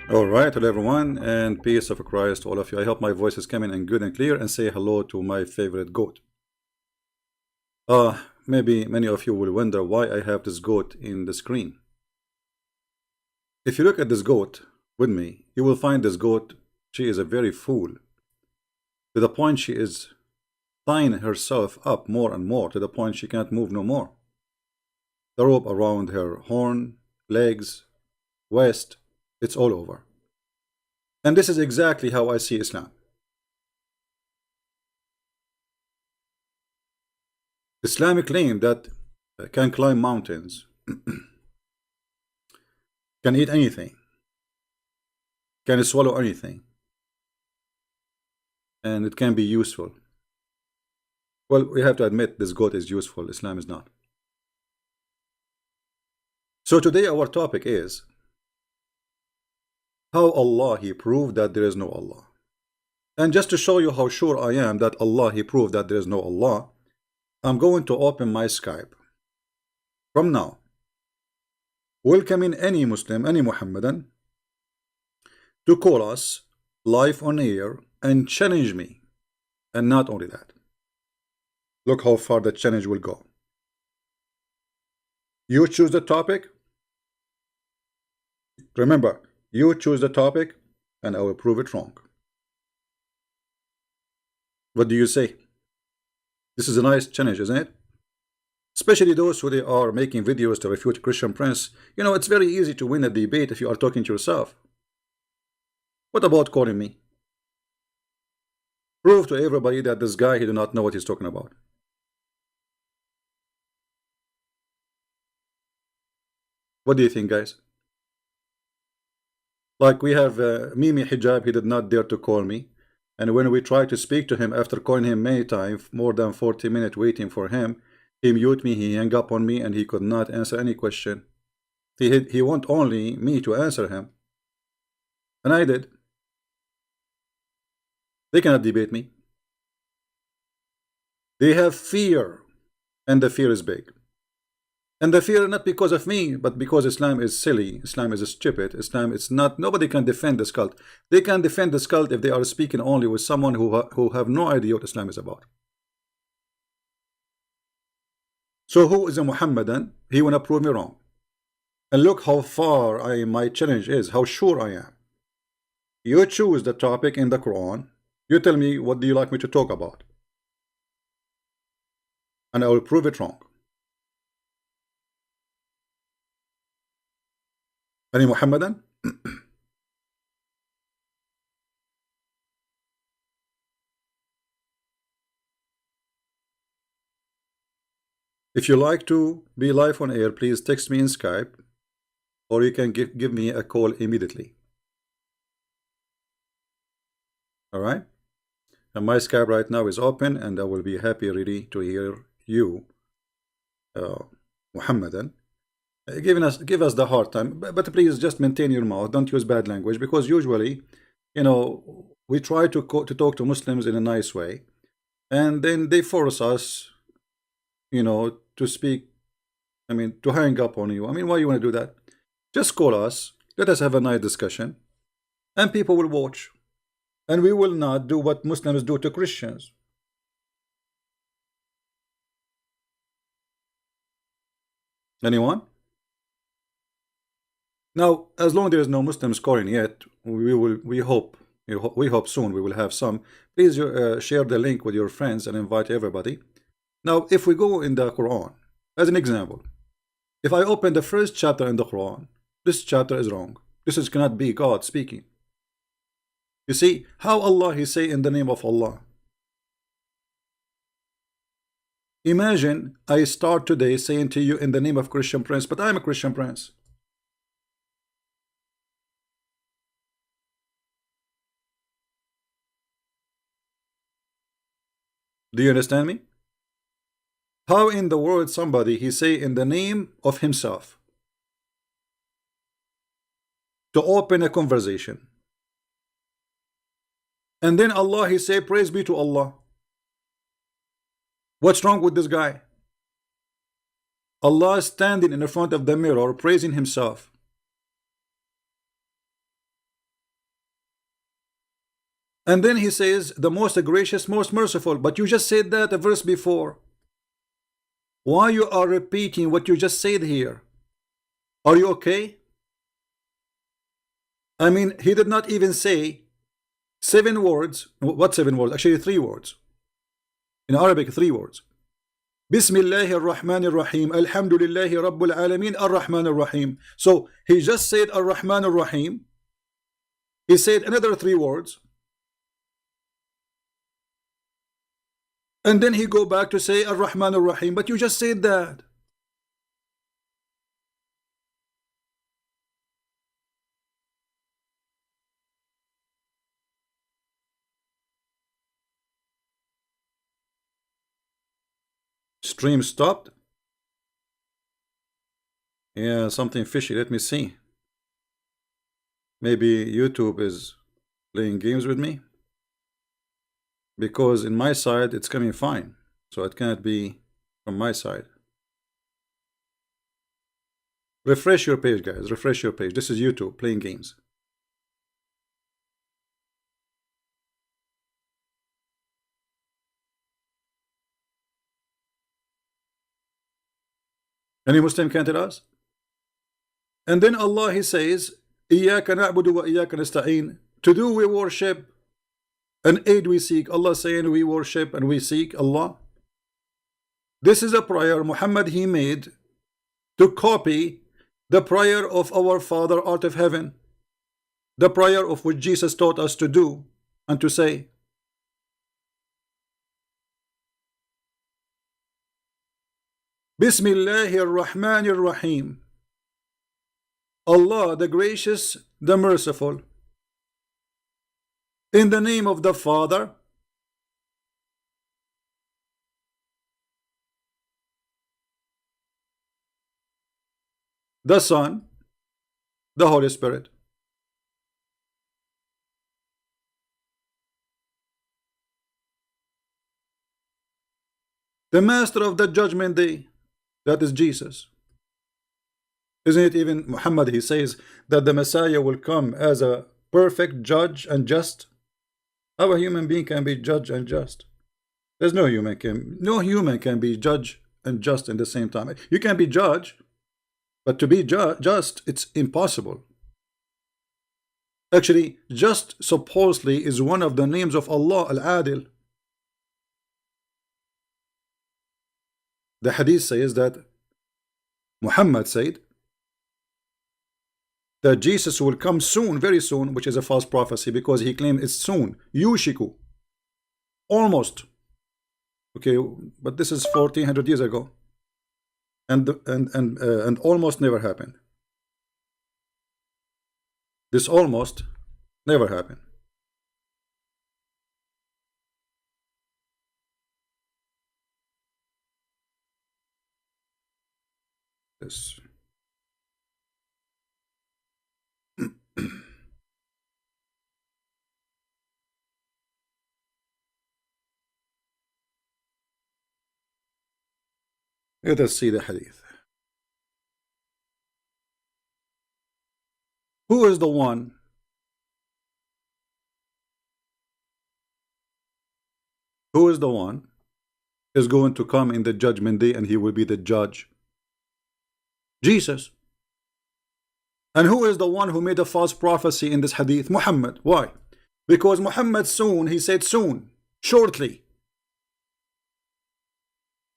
All right, hello everyone, and peace of Christ to all of you. I hope my voice is coming in good and clear, and say hello to my favorite goat. Maybe many of you will wonder why I have this goat in the screen. If you look at this goat with me, you will find this goat, she is a very fool, to the point she is tying herself up more and more, to the point she can't move no more. The rope around her horn, legs, waist, it's all over. And this is exactly how I see Islam. Islamic claim that can climb mountains, can eat anything, can swallow anything, and it can be useful. Well, we have to admit this goat is useful, Islam is not. So today our topic is how Allah He proved that there is no Allah. And just to show you how sure I am that Allah He proved that there is no Allah, I'm going to open my Skype from now, welcoming any Muslim, any Muhammadan, to call us live on air and challenge me. And not only that, look how far the challenge will go. You choose the topic. Remember, you choose the topic and I will prove it wrong. What do you say? This is a nice challenge, isn't it? Especially those who they are making videos to refute Christian Prince. You know, it's very easy to win a debate if you are talking to yourself. What about calling me? Prove to everybody that this guy, he do not know what he's talking about. What do you think, guys? Like we have Mimi Hijab, he did not dare to call me. And when we tried to speak to him after calling him many times, more than 40 minutes waiting for him, he mute me, he hung up on me, and he could not answer any question. He want only me to answer him. And I did. They cannot debate me. They have fear, and the fear is big. And the fear not because of me, but because Islam is silly, Islam is stupid, Islam is not, nobody can defend this cult. They can defend this cult if they are speaking only with someone who have no idea what Islam is about. So who is a Muhammadan? He wanna prove me wrong. And look how far my challenge is, how sure I am. You choose the topic in the Quran. You tell me what do you like me to talk about. And I will prove it wrong. Any Muhammadan? If you like to be live on air, please text me in Skype, or you can give me a call immediately. All right? And my Skype right now is open, and I will be happy really to hear you, Muhammadan. Give us the hard time, but please just maintain your mouth. Don't use bad language, because usually, you know, we try to talk to Muslims in a nice way, and then they force us, you know, to speak. I mean, to hang up on you. I mean, why you want to do that? Just call us. Let us have a nice discussion, and people will watch, and we will not do what Muslims do to Christians. Anyone? Now, as long as there is no Muslims calling yet, we hope soon we will have some. Please share the link with your friends and invite everybody. Now, if we go in the Quran, as an example, if I open the first chapter in the Quran, this chapter is wrong. This cannot be God speaking. You see how Allah He say in the name of Allah. Imagine I start today saying to you in the name of Christian Prince, but I'm a Christian Prince. Do you understand me? How in the world somebody he say in the name of himself to open a conversation, and then Allah he say praise be to Allah? What's wrong with this guy? Allah standing in front of the mirror praising himself. And then he says, the most gracious, most merciful. But you just said that a verse before. Why you are repeating what you just said here? Are you okay? I mean, he did not even say 7 words. What 7 words? Actually 3 words. In Arabic, 3 words. Bismillahir Rahmanir Rahim. Alhamdulillahi Rabbil Alameen Ar-Rahmanir Rahim. So he just said Ar-Rahmanir Rahim. He said another 3 words. And then he go back to say Ar-Rahmanir Rahim. But you just said that. Stream stopped. Yeah, something fishy. Let me see. Maybe YouTube is playing games with me. Because in my side it's coming fine. So it cannot be from my side. Refresh your page, guys. Refresh your page. This is YouTube playing games. Any Muslim can tell us? And then Allah, he says, إِيَّاكَ نَعْبُدُ وَإِيَّاكَ نَسْتَعِينُ. To do we worship and aid we seek. Allah saying we worship and we seek Allah. This is a prayer Muhammad he made to copy the prayer of our Father out of heaven. The prayer of which Jesus taught us to do and to say. Bismillahir Rahmanir Rahim. Allah the gracious, the merciful. In the name of the Father, the Son, the Holy Spirit. The Master of the Judgment Day, that is Jesus. Isn't it even Muhammad, he says that the Messiah will come as a perfect judge and just. How a human being can be judge and just? There's no human can be judge and just in the same time. You can be judge, but to be just, it's impossible. Actually, just supposedly is one of the names of Allah, Al-Adil. The hadith says that Muhammad said that Jesus will come soon, very soon, which is a false prophecy because he claimed it's soon. Yushiku. Almost. Okay, but this is 1400 years ago. And almost never happened. This almost never happened. This. Let us see the hadith. Who is the one is going to come in the judgment day and he will be the judge? Jesus. And who is the one who made a false prophecy in this hadith? Muhammad. Why? Because Muhammad soon, he said soon, shortly.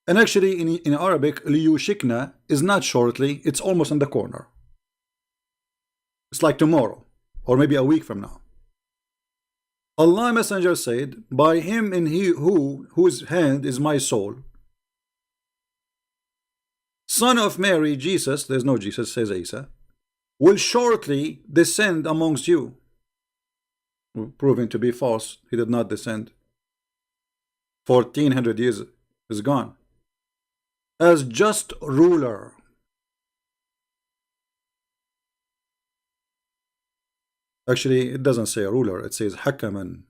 And actually in Arabic, liyushikna is not shortly, it's almost on the corner. It's like tomorrow, or maybe a week from now. Allah Messenger said, by him in he whose hand is my soul. Son of Mary, Jesus, there's no Jesus, says Isa, will shortly descend amongst you. Proving to be false, he did not descend. 1400 years is gone. As just ruler. Actually, it doesn't say ruler, it says hakaman,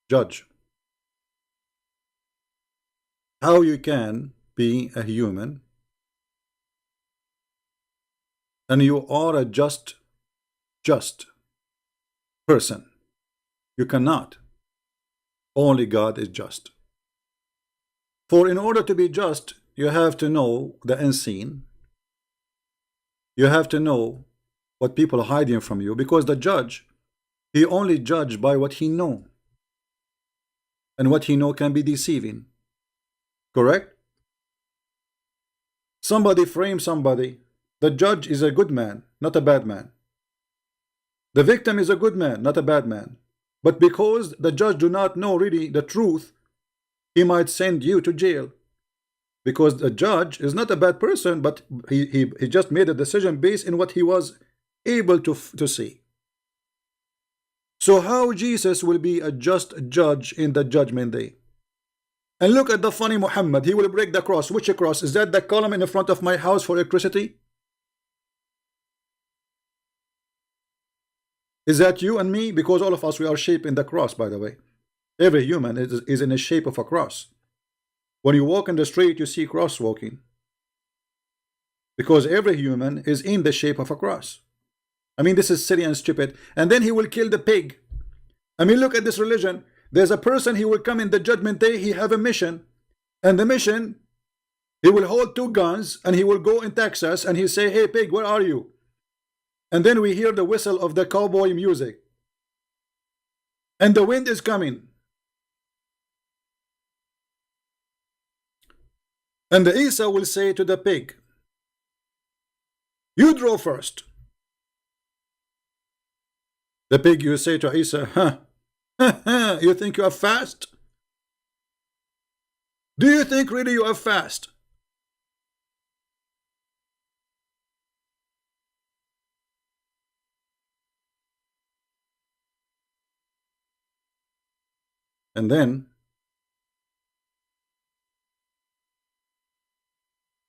judge. How you can be a human and you are a just person? You cannot. Only God is just. For in order to be just, you have to know the unseen. You have to know what people are hiding from you, because the judge, he only judge by what he know, and what he know can be deceiving. Correct? Somebody frames somebody. The judge is a good man, not a bad man. The victim is a good man, not a bad man. But because the judge do not know really the truth, he might send you to jail. Because the judge is not a bad person, but he just made a decision based on what he was able to see. So how Jesus will be a just judge in the judgment day? And look at the funny Muhammad. He will break the cross. Which cross? Is that the column in the front of my house for electricity? Is that you and me? Because all of us, we are shaped in the cross, by the way. Every human is in the shape of a cross. When you walk in the street, you see cross walking. Because every human is in the shape of a cross. I mean, this is silly and stupid. And then he will kill the pig. I mean, look at this religion. There's a person, he will come in the judgment day, he have a mission. And the mission, he will hold 2 guns and he will go in Texas and he say, hey pig, where are you? And then we hear the whistle of the cowboy music. And the wind is coming. And the Isa will say to the pig, you draw first. The pig, you say to Isa, huh, you think you are fast? Do you think really you are fast? And then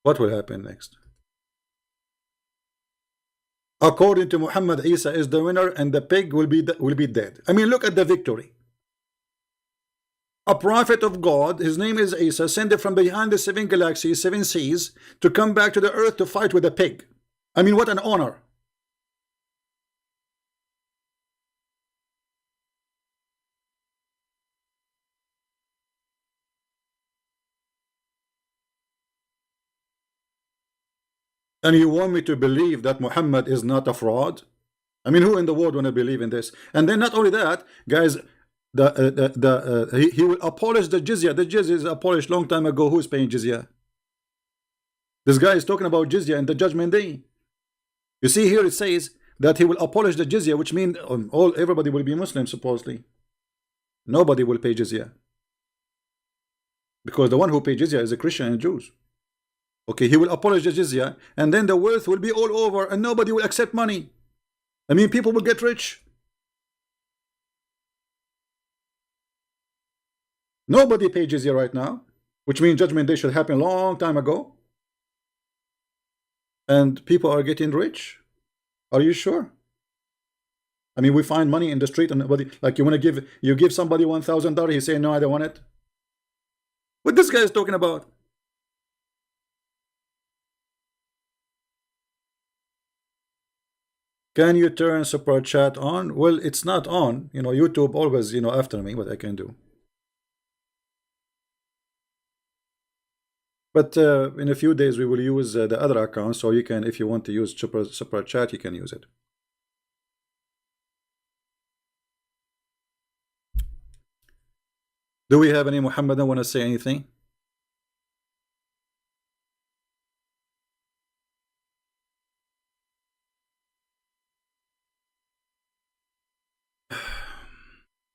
what will happen next? According to Muhammad, Isa is the winner and the pig will be dead. I mean, look at the victory. A prophet of God, his name is Isa, sent it from behind the 7 galaxies, 7 seas, to come back to the earth to fight with a pig. I mean, what an honor. And you want me to believe that Muhammad is not a fraud? I mean, who in the world want to believe in this? And then not only that, guys, he will abolish the jizya. The jizya is abolished long time ago. Who's paying jizya? This guy is talking about jizya in the judgment day. You see here it says that he will abolish the jizya, which means everybody will be Muslim supposedly. Nobody will pay jizya. Because the one who pays jizya is a Christian and Jews. Okay, he will abolish the jizya, and then the wealth will be all over, and nobody will accept money. I mean, people will get rich. Nobody pays jizya right now, which means judgment day should happen a long time ago. And people are getting rich. Are you sure? I mean, we find money in the street, and nobody, like you want to give somebody $1,000, he say no, I don't want it. What this guy is talking about? Can you turn super chat on? Well, it's not on. You know, YouTube always, after me, what I can do. But in a few days, we will use the other account, so you can, if you want to use super chat, you can use it. Do we have any Muhammadan want to say anything?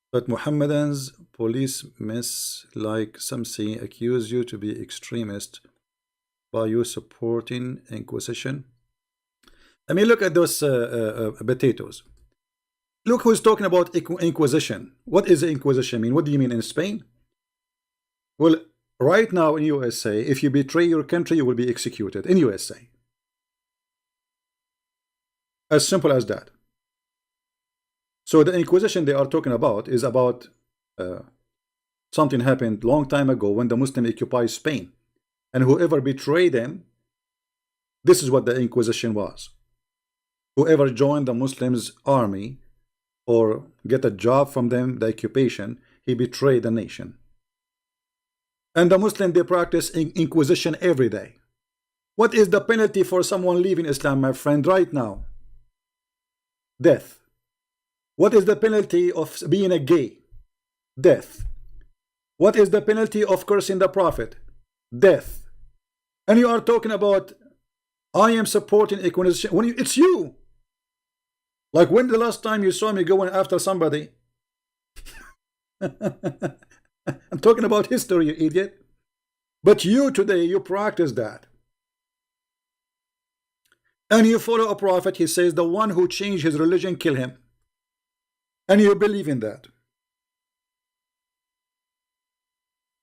But Muhammadans police miss like some say accuse you to be extremist by you supporting Inquisition. I mean, look at those potatoes. Look who's talking about Inquisition. What is the Inquisition mean? What do you mean in Spain? Well, right now in USA, if you betray your country, you will be executed in USA. As simple as that. So the Inquisition they are talking about is about something happened long time ago when the Muslim occupied Spain, and whoever betrayed them, this is what the Inquisition was. Whoever joined the Muslims army or get a job from them, the occupation, he betrayed the nation. And the Muslim, they practice inquisition every day. What is the penalty for someone leaving Islam, my friend, right now? Death. What is the penalty of being a gay? Death. What is the penalty of cursing the Prophet? Death. And you are talking about, I am supporting inquisition. When it's you. Like, when the last time you saw me going after somebody? I'm talking about history, you idiot. But you today, you practice that. And you follow a prophet, he says, the one who changed his religion, kill him. And you believe in that.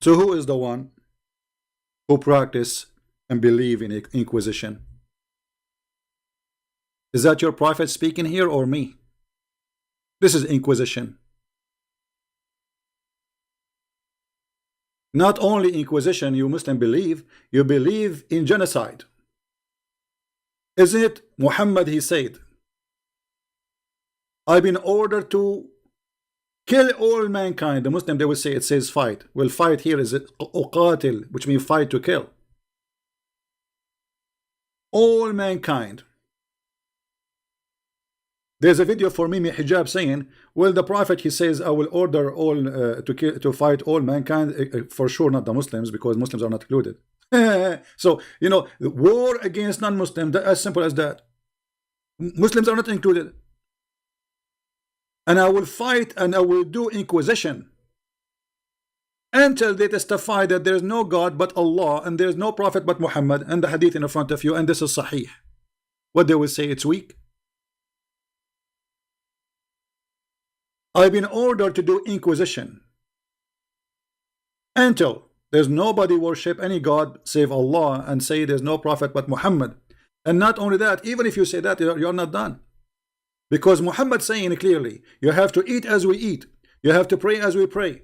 So who is the one who practice and believe in inquisition? Is that your prophet speaking here or me? This is inquisition. Not only inquisition, you Muslim believe, you believe in genocide. Isn't it Muhammad, he said, I've been ordered to kill all mankind. The Muslim, they will say, it says fight. Well, fight here is uqatil, which means fight to kill. All mankind. There's a video for Mimi Hijab saying, well, the Prophet, he says, I will order all to fight all mankind, for sure not the Muslims, because Muslims are not included. So, you know, war against non-Muslims, as simple as that. Muslims are not included. And I will fight and I will do inquisition until they testify that there is no God but Allah and there is no Prophet but Muhammad, and the hadith in front of you, and this is sahih. What they will say, it's weak. I've been ordered to do inquisition until there's nobody worship any God save Allah, and say there's no prophet but Muhammad. And not only that, even if you say that, you're not done, because Muhammad saying clearly, you have to eat as we eat, you have to pray as we pray,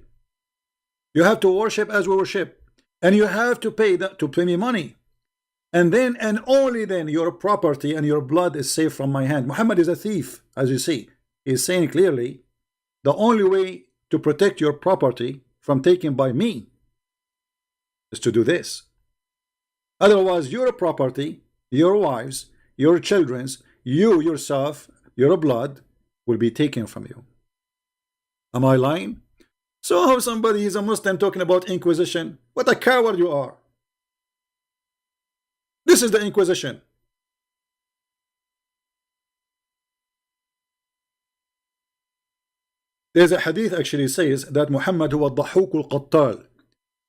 you have to worship as we worship, and you have to pay me money, and then and only then your property and your blood is safe from my hand. Muhammad is a thief, as you see. He's saying clearly, the only way to protect your property from taken by me is to do this. Otherwise, your property, your wives, your children's, you yourself, your blood will be taken from you. Am I lying? So how somebody is a Muslim talking about inquisition? What a coward you are. This is the inquisition. There's a hadith actually says that Muhammad huwa ad-Dahhuk al-Qattal.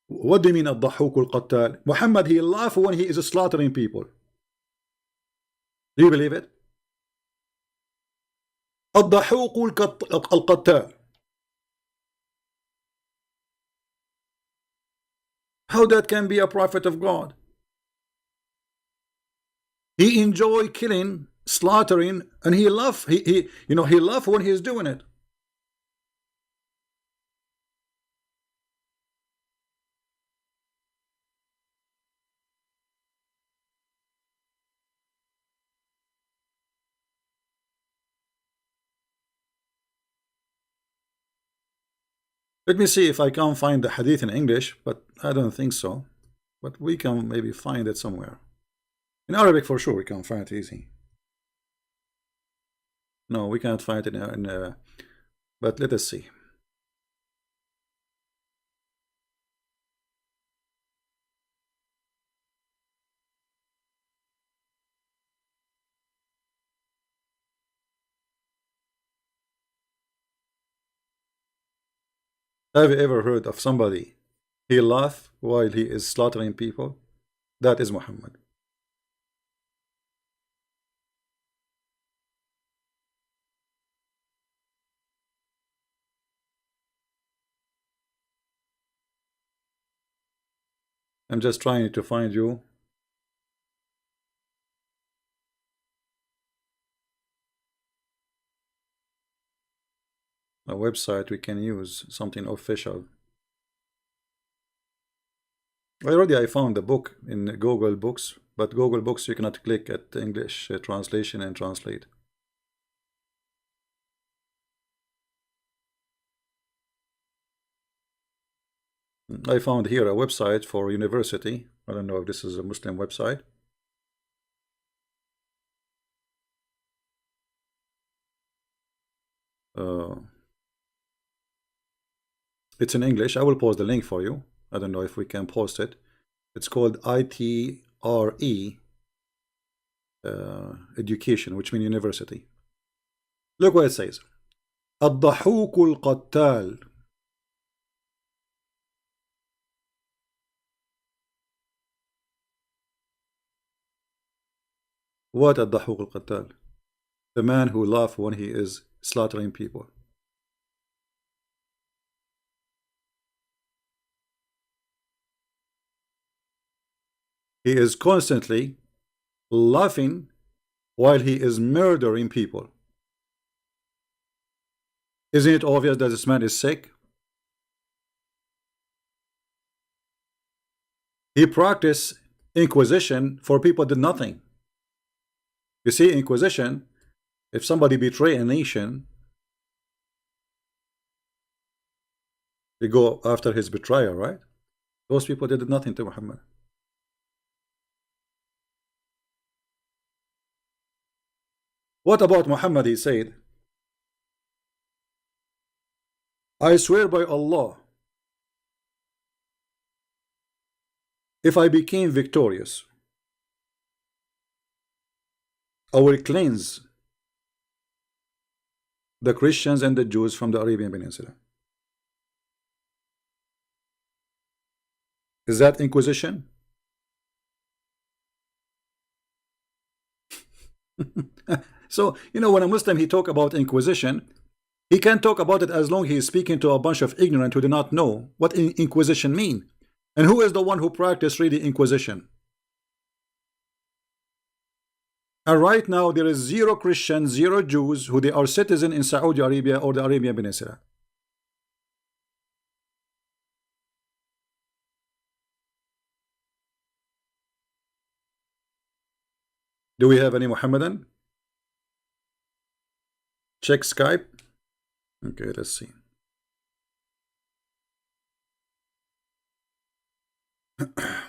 What do you mean ad-Dahhuk al-Qattal? Muhammad, he laughs when he is slaughtering people. Do you believe it? Ad-Dahhuk al-Qattal. How that can be a prophet of God? He enjoy killing, slaughtering, and he laugh. He laugh when he's doing it. Let me see if I can find the hadith in English, but I don't think so. But we can maybe find it somewhere. In Arabic, for sure, we can find it easy. No, we can't find it but let us see. Have you ever heard of somebody he laugh while he is slaughtering people? That is Muhammad. I'm just trying to find you. A website we can use, something official. Already I found the book in Google Books, but Google Books you cannot click at English translation and translate. I found here a website for university. I don't know if this is a Muslim website. It's in English. I will post the link for you. I don't know if we can post it. It's called ITRE education, which means university. Look what it says. الضحوك القتال. What الضحوك القتال? The man who laughs when he is slaughtering people. He is constantly laughing while he is murdering people. Isn't it obvious that this man is sick? He practiced inquisition for people that did nothing. You see, inquisition, if somebody betray a nation, they go after his betrayer, right? Those people did nothing to Muhammad. What about Muhammad? He said, I swear by Allah, if I became victorious, I will cleanse the Christians and the Jews from the Arabian Peninsula. Is that inquisition? So, you know, when a Muslim he talk about inquisition, he can talk about it as long as he is speaking to a bunch of ignorant who do not know what inquisition mean. And who is the one who practiced really inquisition? And right now there is 0 Christians, 0 Jews who they are citizen in Saudi Arabia or the Arabian Peninsula. Do we have any Muhammadan? Check Skype. Okay, let's see.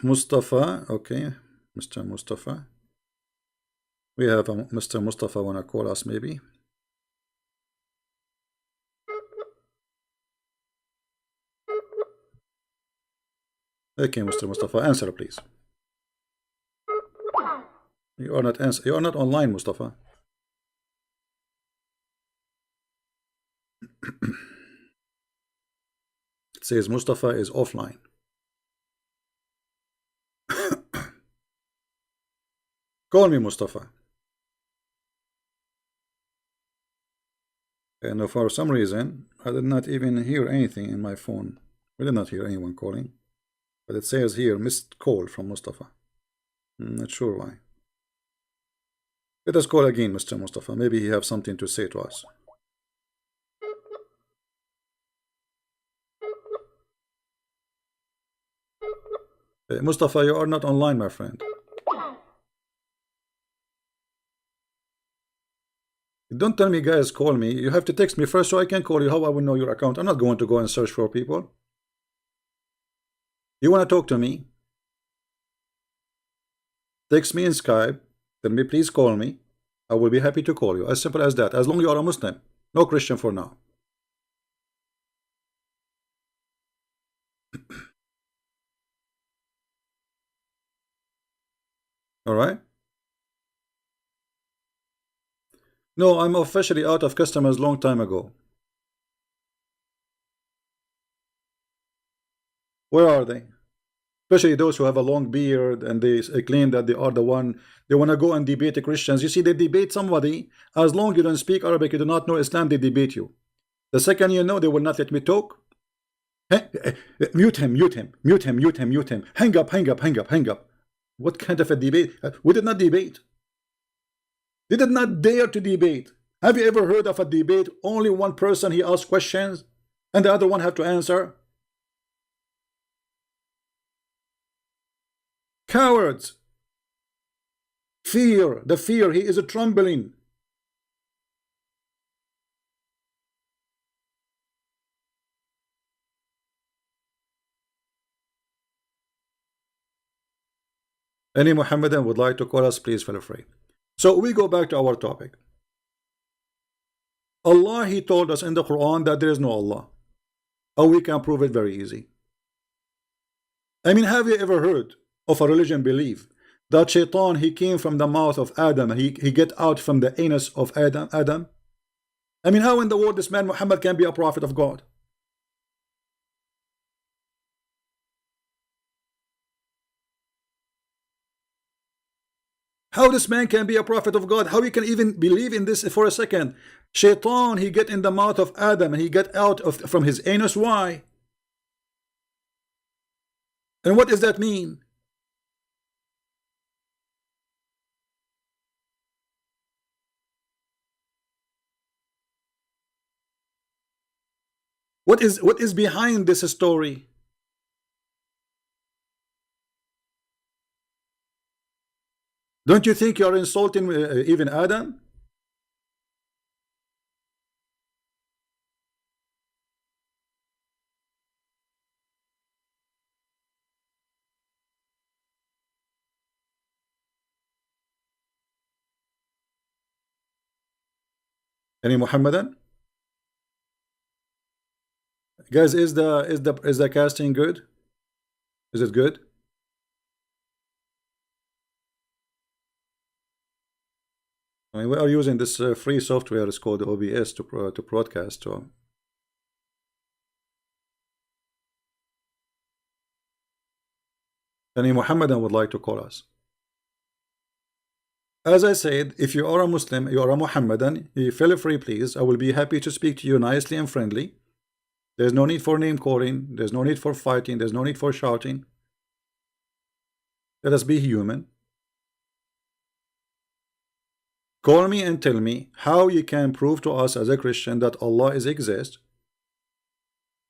Mustafa, okay, Mr. Mustafa. We have a Mr. Mustafa wanna call us maybe. Okay, Mr. Mustafa, answer please. You are not answer. You are not online, Mustafa. It says Mustafa is offline. Call me Mustafa. And for some reason, I did not even hear anything in my phone. We did not hear anyone calling. But it says here, missed call from Mustafa. I'm not sure why. Let us call again, Mr. Mustafa. Maybe he have something to say to us. Mustafa, you are not online, my friend. Don't tell me guys call me. You have to text me first so I can call you. How I will know your account? I'm not going to go and search for people. You want to talk to me? Text me in Skype. Tell me please call me. I will be happy to call you. As simple as that. As long as you are a Muslim. No Christian for now. Alright? No, I'm officially out of customers long time ago. Where are they? Especially those who have a long beard and they claim that they are the one. They want to go and debate the Christians. You see, they debate somebody. As long as you don't speak Arabic, you do not know Islam, they debate you. The second you know, they will not let me talk. Mute him, mute him, mute him, mute him, mute him. Hang up, hang up, hang up, hang up. What kind of a debate? We did not debate. They did not dare to debate. Have you ever heard of a debate? Only one person he asks questions and the other one have to answer. Cowards. Fear. The fear. He is a trembling. Any Muhammadan would like to call us, please feel free. So we go back to our topic. Allah, He told us in the Quran that there is no Allah. Or we can prove it very easy. I mean, have you ever heard of a religion belief that Shaitan, he came from the mouth of Adam, he get out from the anus of Adam? I mean, how in the world this man Muhammad can be a prophet of God? How this man can be a prophet of God? How he can even believe in this for a second? Shaitan, he get in the mouth of Adam and he get out from his anus. Why? And what does that mean? What is behind this story? Don't you think you're insulting even Adam? Any Muhammadan? Guys, is the casting good? Is it good? I mean, we are using this free software. It's called OBS to broadcast. So any Muhammadan would like to call us. As I said, if you are a Muslim, you are a Muhammadan, you feel free, please. I will be happy to speak to you nicely and friendly. There's no need for name calling. There's no need for fighting. There's no need for shouting. Let us be human. Call me and tell me how you can prove to us as a Christian that Allah is exist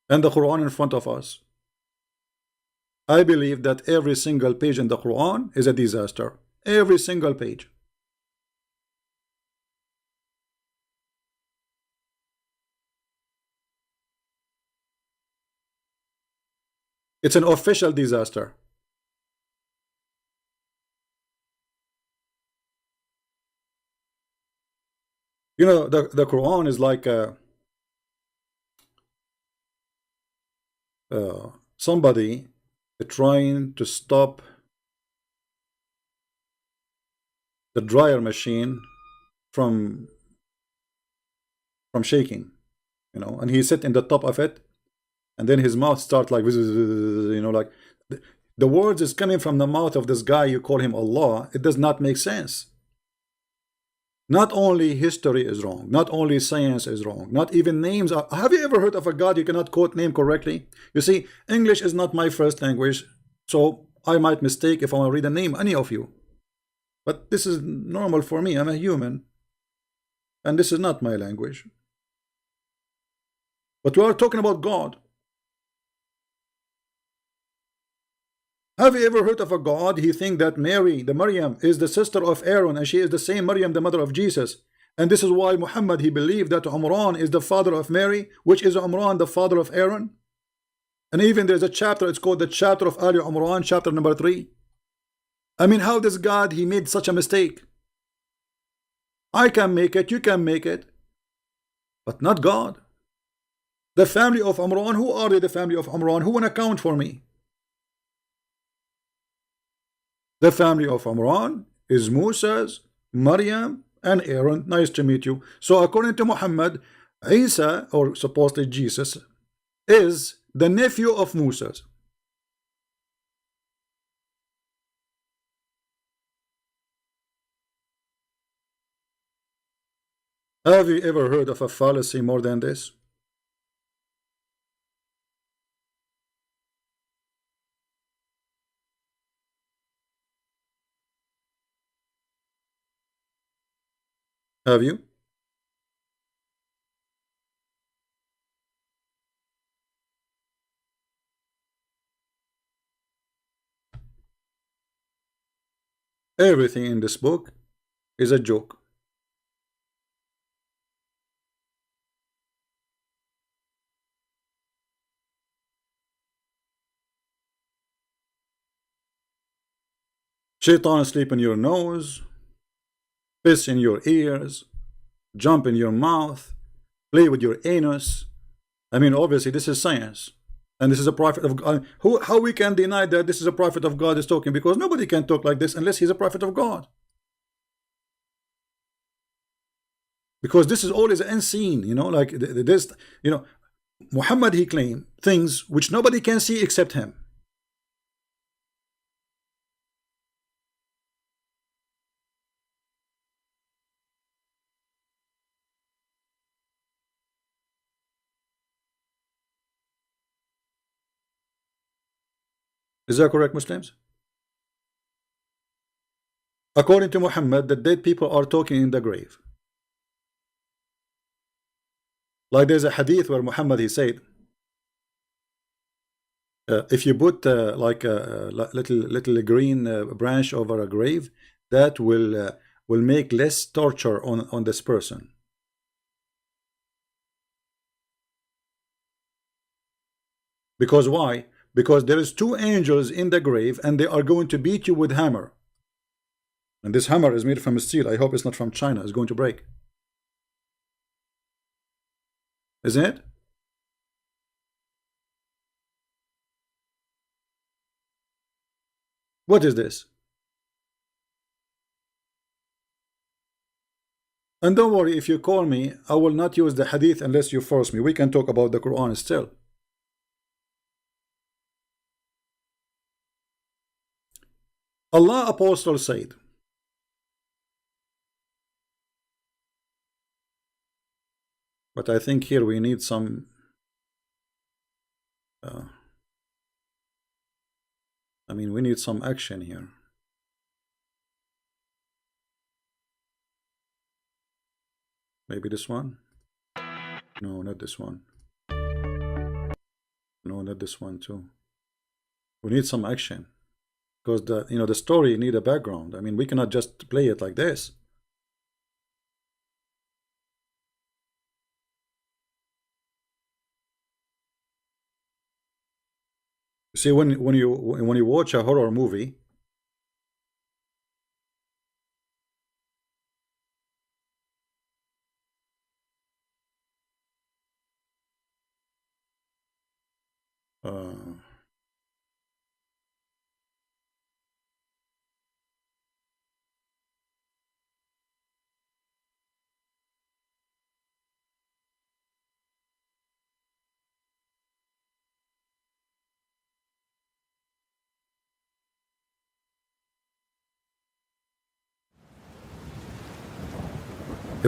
and the Quran in front of us. I believe that every single page in the Quran is a disaster. Every single page. It's an official disaster. You know, the Quran is like somebody trying to stop the dryer machine from shaking, you know, and he sit in the top of it, and then his mouth start like, you know, like the words is coming from the mouth of this guy, you call him Allah. It does not make sense. Not only history is wrong, not only science is wrong, not even names are. Have you ever heard of a God you cannot quote name correctly? You see, English is not my first language, so I might mistake if I want to read a name, any of you. But this is normal for me. I'm a human, and this is not my language. But we are talking about God. Have you ever heard of a God? He think that Mary, the Maryam, is the sister of Aaron, and she is the same Maryam, the mother of Jesus. And this is why Muhammad, he believed that Umran is the father of Mary, which is Umran, the father of Aaron. And even there's a chapter, it's called the chapter of Ali Umran, chapter number 3. I mean, how does God, he made such a mistake? I can make it, you can make it, but not God. The family of Umran, who are they, the family of Umran? Who want to count for me? The family of Umran is Moses, Maryam, and Aaron. Nice to meet you. So according to Muhammad, Isa, or supposedly Jesus, is the nephew of Moses. Have you ever heard of a fallacy more than this? Have you? Everything in this book is a joke. Shaitan sleep in your nose, piss in your ears, jump in your mouth, play with your anus. I mean, obviously, this is science. And this is a prophet of God. How we can deny that this is a prophet of God is talking? Because nobody can talk like this unless he's a prophet of God. Because this is always unseen, you know, like this, you know, Muhammad, he claimed things which nobody can see except him. Is that correct, Muslims? According to Muhammad, the dead people are talking in the grave. Like there's a hadith where Muhammad, he said, if you put like a little green branch over a grave, that will make less torture on this person. Because why? Because there is two angels in the grave and they are going to beat you with hammer. And this hammer is made from steel. I hope it's not from China. It's going to break. Isn't it? What is this? And don't worry, if you call me, I will not use the hadith unless you force me. We can talk about the Quran still. Allah Apostle said, but I think here we need some I mean, we need some action here. Maybe this one? No, not this one. No, not this one too. We need some action. Because the story need a background. I mean, we cannot just play it like this. See, when you watch a horror movie,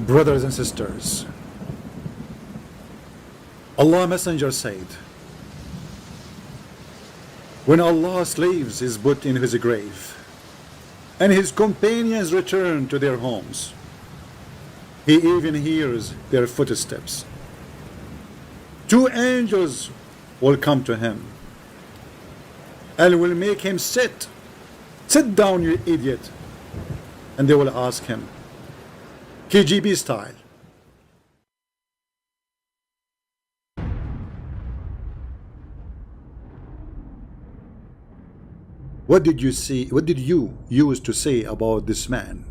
brothers and sisters, Allah Messenger said, when Allah's slaves is put in his grave and his companions return to their homes, he even hears their footsteps. Two angels will come to him and will make him sit down, you idiot. And they will ask him, KGB style, what did you see? What did you use to say about this man?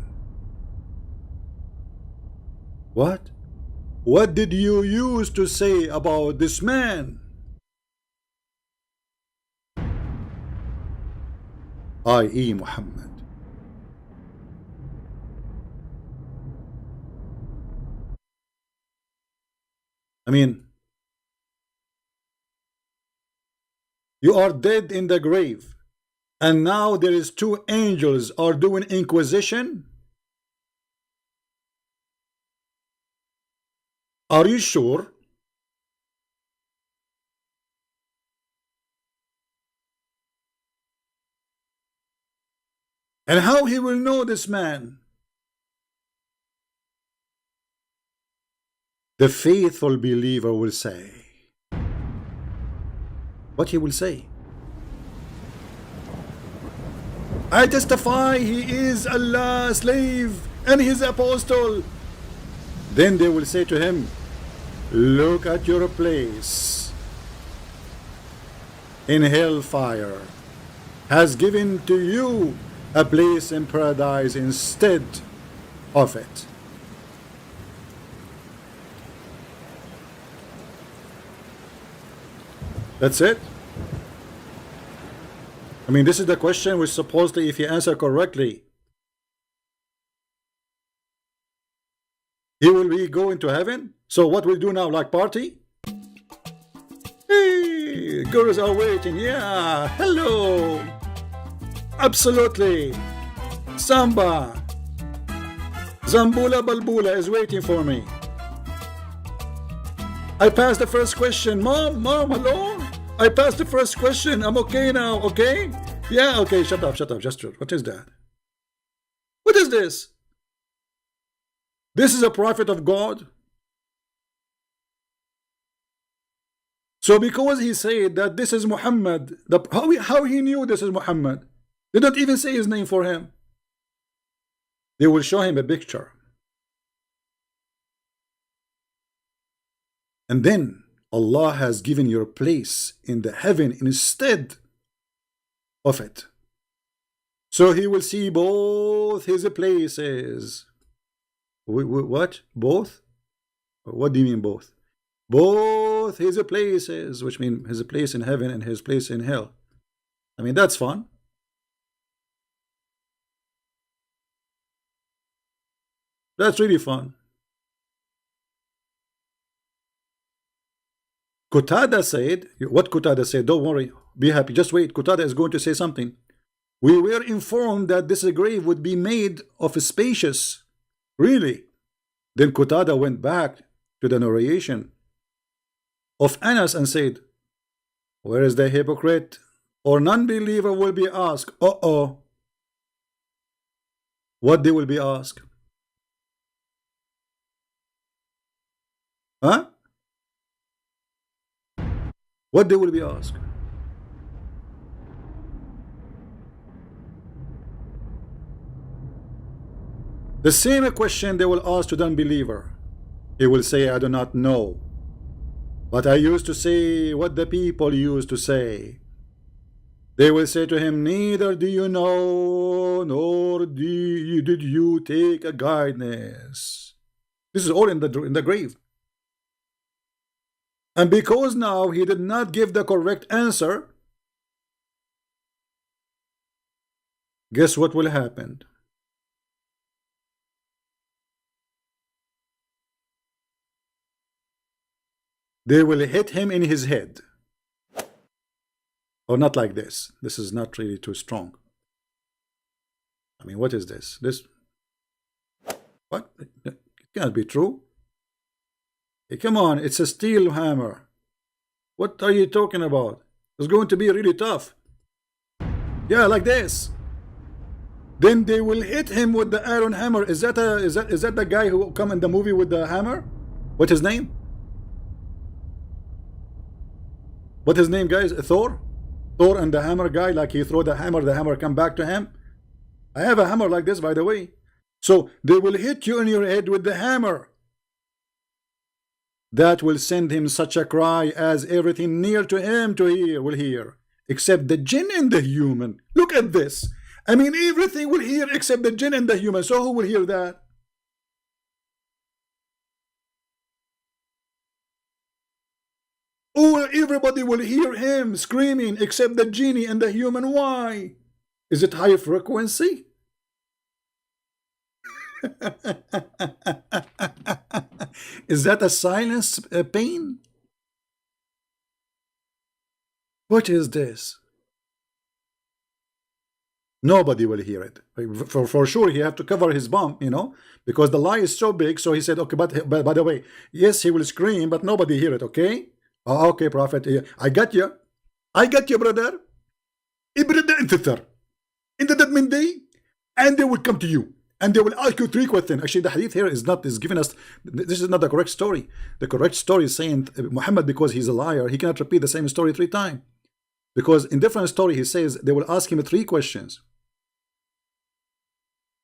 What? What did you use to say about this man? i.e. Muhammad. I mean, you are dead in the grave, and now there is two angels are doing inquisition. Are you sure? And how he will know this man? The faithful believer will say. What he will say? I testify he is Allah's slave and his apostle. Then they will say to him, look at your place in hellfire has given to you a place in paradise instead of it. That's it. I mean, this is the question which supposedly, if you answer correctly, he will be going to heaven. So what we'll do now, like party? Hey, girls are waiting. Yeah, hello. Absolutely. Samba. Zambula Balbula is waiting for me. I passed the first question. Mom, hello? I passed the first question. I'm okay now, okay? Yeah, okay, shut up, just shut. What is that? What is this? This is a prophet of God? So because he said that this is Muhammad, how he knew this is Muhammad? They don't even say his name for him. They will show him a picture. And then Allah has given your place in the heaven instead of it. So he will see both his places. What? Both? What do you mean both? Both his places, which means his place in heaven and his place in hell. I mean, that's fun. That's really fun. Qatada said, what Qatada said, don't worry, be happy, just wait, Qatada is going to say something. We were informed that this grave would be made of spacious. Really? Then Qatada went back to the narration of Anas and said, where is the hypocrite or non-believer will be asked? What they will be asked? Huh? What they will be asked? The same question they will ask to the unbeliever. He will say, I do not know. But I used to say what the people used to say. They will say to him, neither do you know, nor did you take a guidance. This is all in the grave. And because now he did not give the correct answer, guess what will happen? They will hit him in his head. Or not like this. This is not really too strong. I mean, what is this? What? It can't be true. Hey, come on, it's a steel hammer. What are you talking about? It's going to be really tough. Yeah, like this. Then they will hit him with the iron hammer. Is that the guy who come in the movie with the hammer? What's his name? What's his name, guys? Thor? Thor and the hammer guy, like he throw the hammer come back to him. I have a hammer like this, by the way. So they will hit you in your head with the hammer. That will send him such a cry as everything near to him will hear, except the jinn and the human. Look at this. I mean, everything will hear except the jinn and the human. So who will hear that? Oh, everybody will hear him screaming except the genie and the human. Why? Is it high frequency? Is that a silence pain? What is this? Nobody will hear it. For sure, he have to cover his bum, you know, because the lie is so big. So he said, okay, but by the way, yes, he will scream, but nobody hear it, okay? Oh, okay, Prophet, I got you. I got you, brother. Brother and sister. In that mean day, and they will come to you. And they will ask you 3 questions. Actually, the hadith here is giving us, this is not the correct story. The correct story is saying Muhammad, because he's a liar, he cannot repeat the same story 3 times. Because in different story, he says they will ask him 3 questions.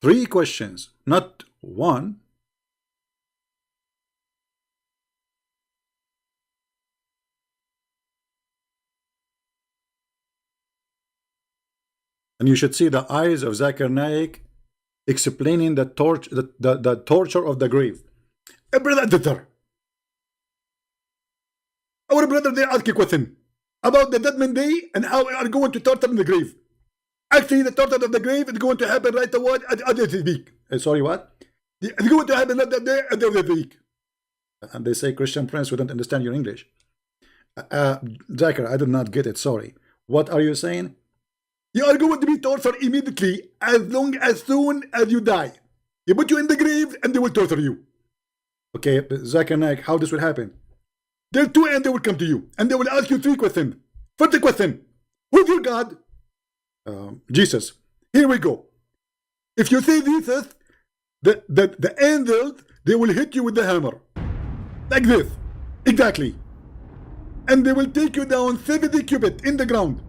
3 questions, not 1. And you should see the eyes of Zakir Naik explaining the torture of the grave. Brother editor, our brother, they ask a question about the Judgment Day and how we are going to torture in the grave. Actually, the torture of the grave is going to happen right away at the week. Sorry, what? It's going to happen at the day at the other week. And they say, Christian Prince, we don't understand your English. Zakir, I did not get it, sorry. What are you saying? You are going to be tortured immediately as soon as you die. You put you in the grave and they will torture you. Okay, Zakir Naik, how this will happen? There are two and they will come to you and they will ask you three questions. First question, who's your God? Jesus. Here we go. If you say Jesus, the angels, they will hit you with the hammer. Like this. Exactly. And they will take you down 70 cubits in the ground.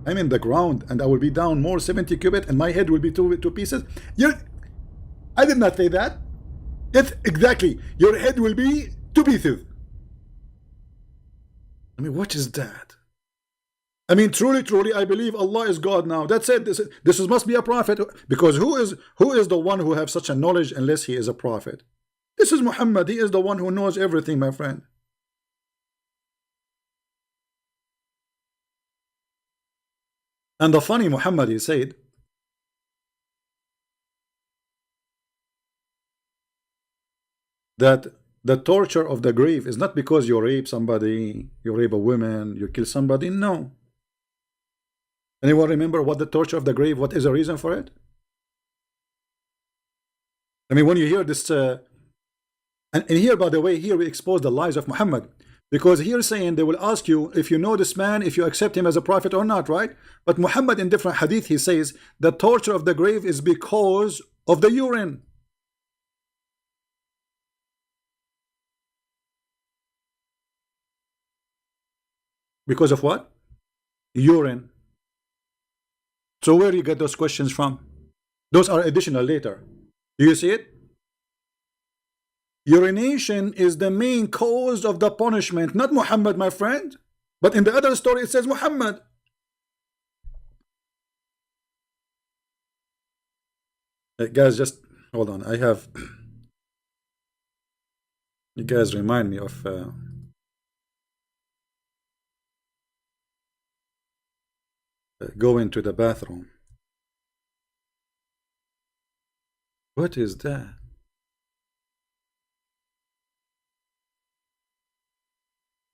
I'm in the ground and I will be down more 70 cubits and my head will be two pieces. I did not say that. Yes, exactly. Your head will be 2 pieces. I mean, what is that? I mean, truly, I believe Allah is God now. That's it. This must be a prophet. Because who is the one who have such a knowledge unless he is a prophet? This is Muhammad. He is the one who knows everything, my friend. And the funny Muhammad, he said, that the torture of the grave is not because you rape somebody, you rape a woman, you kill somebody. No. Anyone remember what the torture of the grave, what is the reason for it? I mean, when you hear this, and here, by the way, here we expose the lies of Muhammad. Because here saying they will ask you if you know this man, if you accept him as a prophet or not, right? But Muhammad in different hadith, he says the torture of the grave is because of the urine. Because of what? Urine. So where do you get those questions from? Those are additional later. Do you see it? Urination is the main cause of the punishment, not Muhammad, my friend. But in the other story it says Muhammad. Guys, just hold on. I have... You guys remind me of... Going to the bathroom. What is that?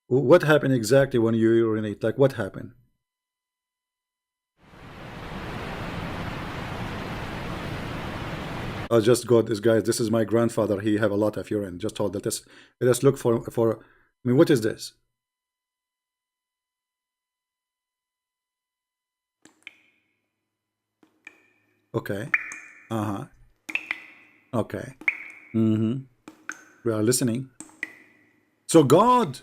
What happened exactly when you urinate? Like, what happened? I'll just go this, guys. This is my grandfather. He have a lot of urine. Just hold that. Let us look for. I mean, what is this? Okay. Okay. We are listening. So God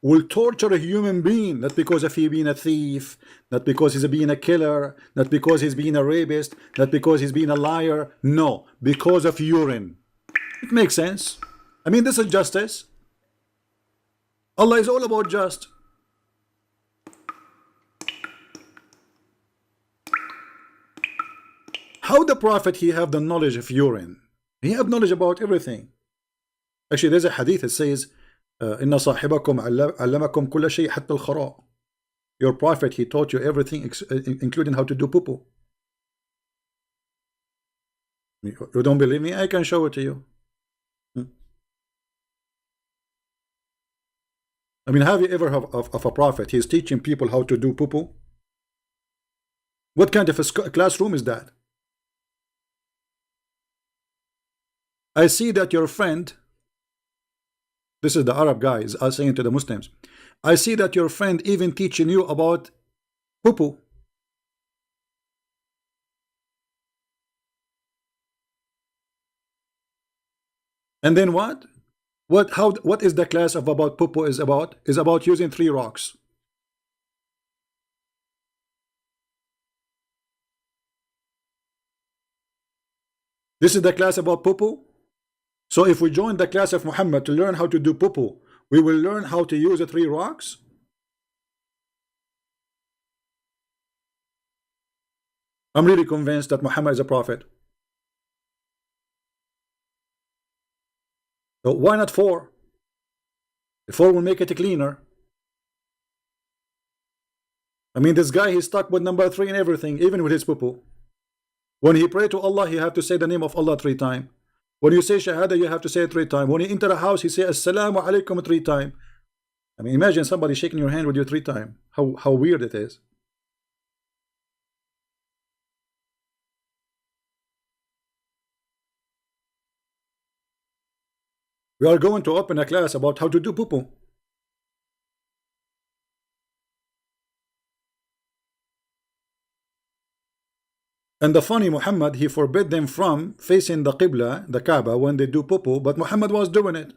will torture a human being, not because of he being a thief, not because he's being a killer, not because he's being a rapist, not because he's being a liar. No, because of urine. It makes sense. I mean, this is justice. Allah is all about just. How the Prophet, he have the knowledge of urine? He have knowledge about everything. Actually, there's a hadith that says, إن صاحبكم علمكم كل شيء حتى الخراء. Your Prophet, he taught you everything, including how to do poo-poo. You don't believe me? I can show it to you. I mean, have you ever heard of a prophet? He's teaching people how to do poo-poo. What kind of a classroom is that? I see that your friend, this is the Arab guys, are saying to the Muslims, I see that your friend even teaching you about poo-poo. And then what? What is the class of about poo-poo is about? Is about using 3 rocks. This is the class about poo-poo. So if we join the class of Muhammad to learn how to do poo-poo, we will learn how to use the 3 rocks. I'm really convinced that Muhammad is a prophet. So why not 4? The 4 will make it cleaner. I mean, this guy, he's stuck with number 3 and everything, even with his poo-poo. When he pray to Allah, he have to say the name of Allah 3 times. When you say Shahada, you have to say it 3 times. When you enter a house, he say Assalamu alaikum 3 times. I mean, imagine somebody shaking your hand with you 3 times. How weird it is. We are going to open a class about how to do poo-poo. And the funny, Muhammad, he forbid them from facing the Qibla, the Kaaba, when they do poo-poo, but Muhammad was doing it.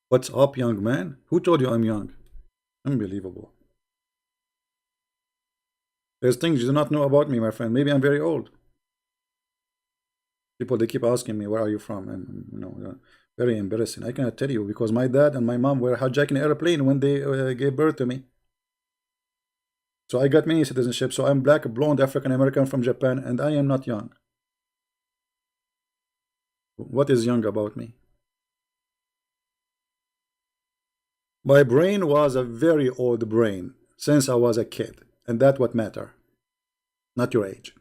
What's up, young man? Who told you I'm young? Unbelievable. There's things you do not know about me, my friend. Maybe I'm very old. People, they keep asking me, where are you from? And you know, very embarrassing. I cannot tell you because my dad and my mom were hijacking an airplane when they gave birth to me. So I got many citizenships. So I'm black, blonde, African American from Japan, and I am not young. What is young about me? My brain was a very old brain since I was a kid, and that's what matter, not your age.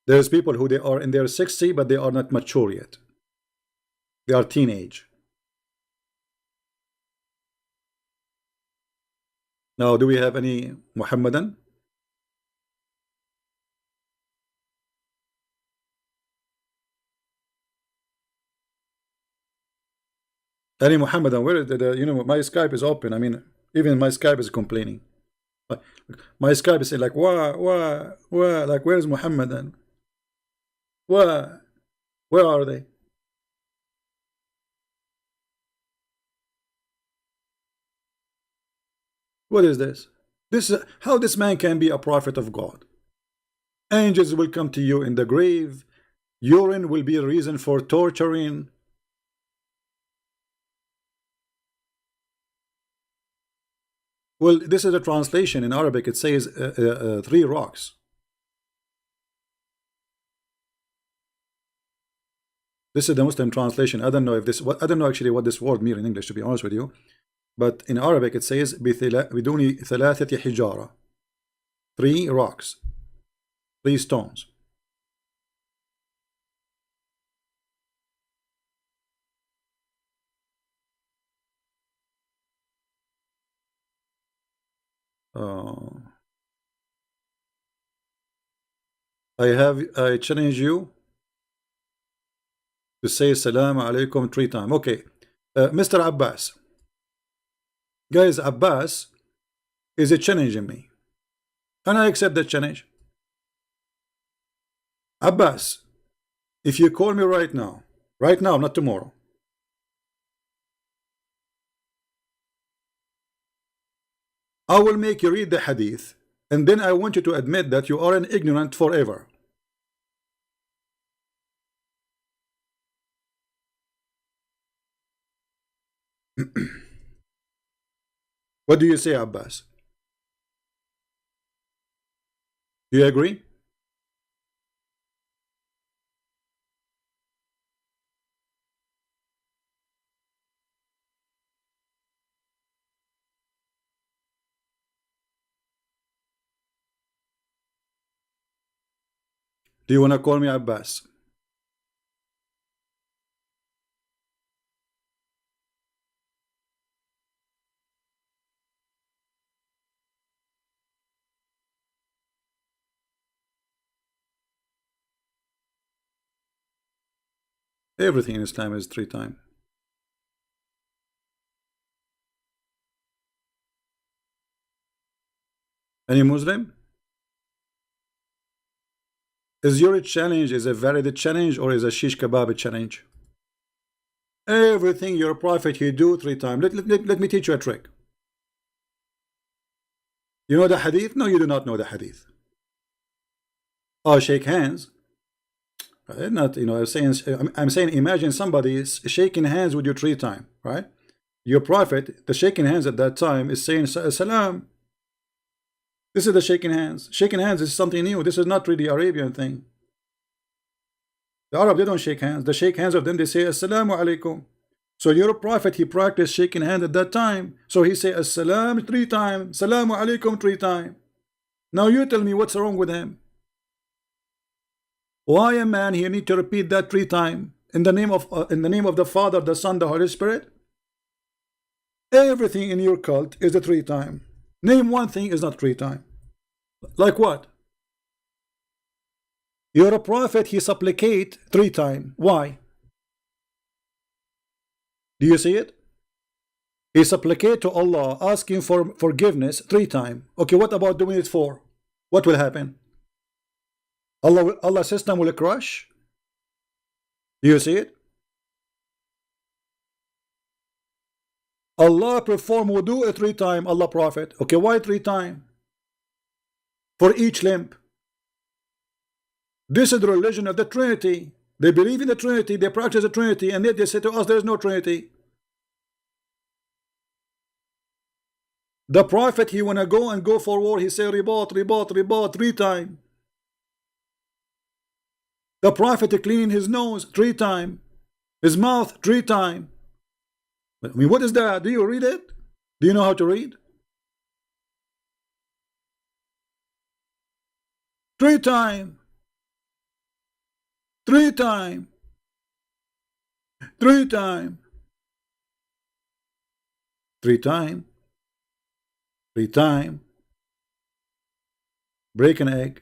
There's people who they are in their 60, but they are not mature yet. They are teenage. Now, do we have any Muhammadan? Any Muhammadan? Where is the you know, my Skype is open. I mean, even my Skype is complaining. My Skype is saying like, wah, like, where is Muhammadan? Where are they? What is this? This is how this man can be a prophet of God. Angels will come to you in the grave. Urine will be a reason for torturing. Well, this is a translation in Arabic. It says 3 rocks. This is the Muslim translation. I don't know if this. I don't know actually what this word means in English, to be honest with you. But in Arabic it says بدون ثلاثة حجارة. 3 rocks, 3 stones. I challenge you to say Salam alaikum 3 times. Okay, Mr. Abbas. Guys, Abbas is a challenging me, and I accept that challenge. Abbas, if you call me right now, not tomorrow, I will make you read the hadith, and then I want you to admit that you are an ignorant forever. What do you say, Abbas? Do you agree? Do you want to call me Abbas? Everything in Islam is 3 times. Any Muslim? Is your challenge is a valid challenge or is a shish kebab challenge? Everything your prophet he do 3 times. Let me teach you a trick. You know the hadith? No, you do not know the hadith. Oh, shake hands. Not, I'm saying imagine somebody is shaking hands with you 3 times, right? Your prophet, the shaking hands at that time is saying salam. This is the shaking hands. Shaking hands is something new. This is not really Arabian thing. The Arab, they don't shake hands. The shake hands of them, they say assalamu alaikum. So your prophet, he practiced shaking hands at that time. So he say assalam 3 times, salamu alaikum 3 times. Now you tell me what's wrong with him. Why a man he need to repeat that 3 times in the name of the Father, the Son, the Holy Spirit? Everything in your cult is a 3 times. Name one thing is not 3 times. Like what? You're a prophet, he supplicate 3 times. Why? Do you see it? He supplicate to Allah, asking for forgiveness 3 times. Okay, what about doing it 4? What will happen? Allah system will crash. Do you see it? Allah perform wudu 3 times, Allah Prophet. Okay, why 3 times? For each limb. This is the religion of the Trinity. They believe in the Trinity, they practice the Trinity, and yet they say to us there is no Trinity. The Prophet, he wanna go for war, he say ribat 3 times. The Prophet cleaning his nose 3 times, his mouth 3 times. I mean, what is that? Do you read it? Do you know how to read? 3 times. 3 times. 3 times. 3 times. 3 times. Break an egg.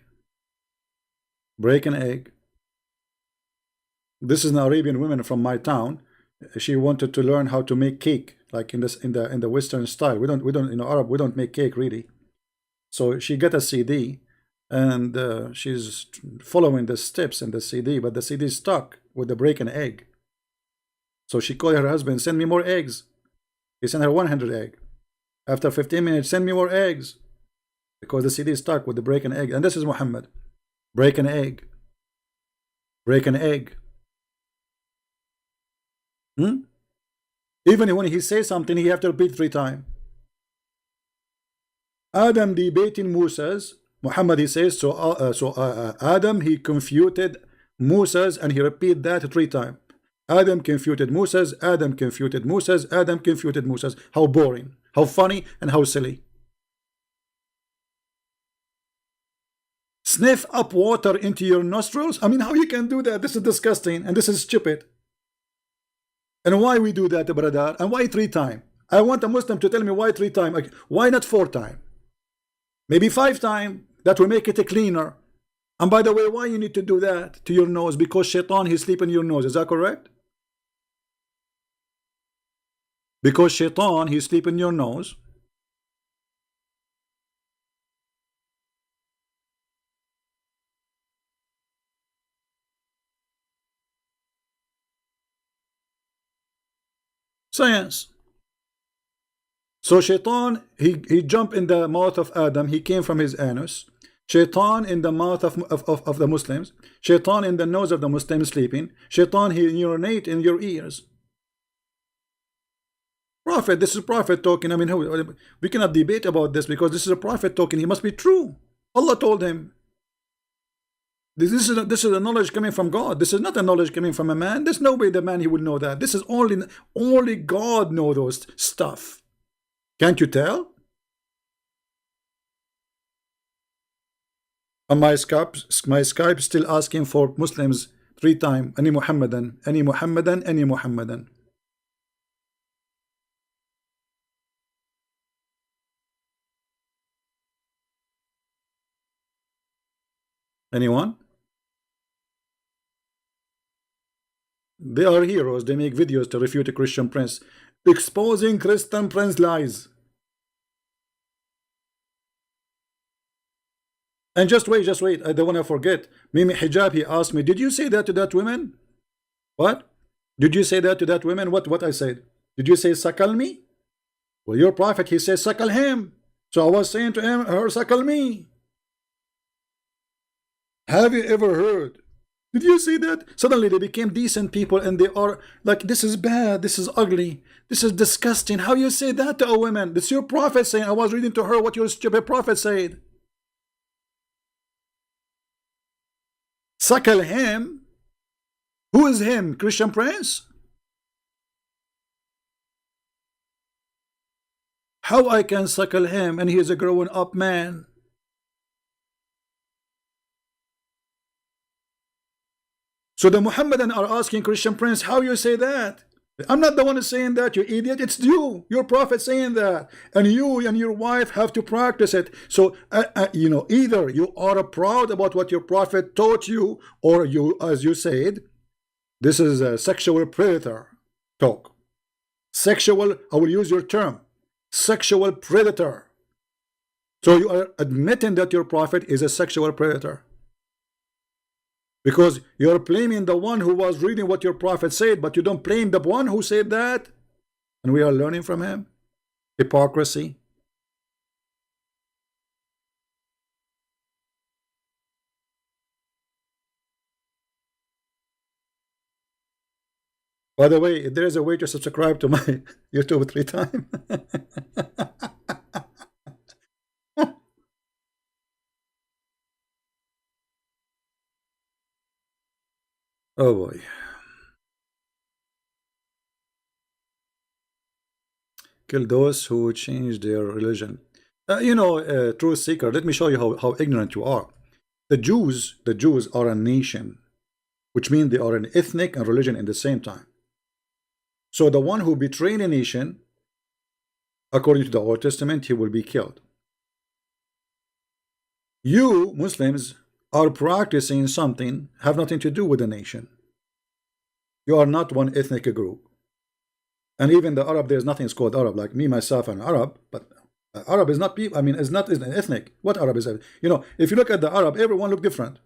Break an egg. This is an Arabian woman from my town. She wanted to learn how to make cake, like in the Western style. We don't Arab, we don't make cake really. So she got a CD, and she's following the steps in the CD, but the CD is stuck with the break an egg. So she called her husband, send me more eggs. He sent her 100 eggs. After 15 minutes, send me more eggs, because the CD is stuck with the break an egg. And this is Muhammad. Break an egg. Break an egg. Even when he says something, he have to repeat 3 times. Adam debating Moses. Muhammad, he says, so Adam, he confuted Moses, and he repeat that 3 times. Adam confuted Moses, Adam confuted Moses, Adam confuted Moses. How boring, how funny, and how silly. Sniff up water into your nostrils? I mean, how you can do that? This is disgusting, and this is stupid. And why we do that, brother? And why 3 times? I want a Muslim to tell me why 3 times. Why not 4 times? Maybe 5 times. That will make it cleaner. And by the way, why you need to do that to your nose? Because shaitan, he sleep in your nose. Is that correct? Because shaitan, he sleep in your nose. Science. So shaitan, he jumped in the mouth of Adam. He came from his anus. Shaitan in the mouth of the Muslims. Shaitan in the nose of the Muslims sleeping. Shaitan, he urinate in your ears. Prophet, this is Prophet talking. I mean, we cannot debate about this, because this is a Prophet talking. He must be true. Allah told him. This is a knowledge coming from God. This is not a knowledge coming from a man. There's no way the man he will know that. This is only God know those stuff. Can't you tell? On my Skype still asking for Muslims 3 times. Any Muhammadan, any Muhammadan, any Muhammadan. Anyone? They are heroes. They make videos to refute a Christian prince, exposing Christian prince lies. And just wait, I don't want to forget. Mimi Hijab, he asked me, did you say that to that woman? What? Did you say that to that woman? What I said? Did you say suckle me? Well, your prophet, he says suckle him. So I was saying to him, her suckle me. Have you ever heard? Did you see that? Suddenly they became decent people and they are like, this is bad, this is ugly, this is disgusting. How you say that to a woman? This is your prophet saying. I was reading to her what your stupid prophet said. Suckle him? Who is him? Christian Prince? How I can suckle him and he is a grown up man? So the Muhammadan are asking Christian Prince, how you say that? I'm not the one who's saying that, you idiot. It's you, your prophet saying that. And you and your wife have to practice it. So, you know, either you are proud about what your prophet taught you, or you, as you said, this is a sexual predator talk. Sexual, I will use your term, sexual predator. So you are admitting that your prophet is a sexual predator. Because you're blaming the one who was reading what your prophet said, but you don't blame the one who said that. And we are learning from him. Hypocrisy. By the way, there is a way to subscribe to my YouTube 3 times. Oh boy. Kill those who change their religion. You know, truth seeker, let me show you how ignorant you are. The Jews are a nation, which means they are an ethnic and religion in the same time. So the one who betrayed a nation, according to the Old Testament, he will be killed. You Muslims are practicing something have nothing to do with the nation. You are not one ethnic group. And even the Arab, there's nothing called Arab. Like me, myself, I'm Arab, but Arab is not people. I mean, is an ethnic. What Arab is? You know, if you look at the Arab, everyone look different.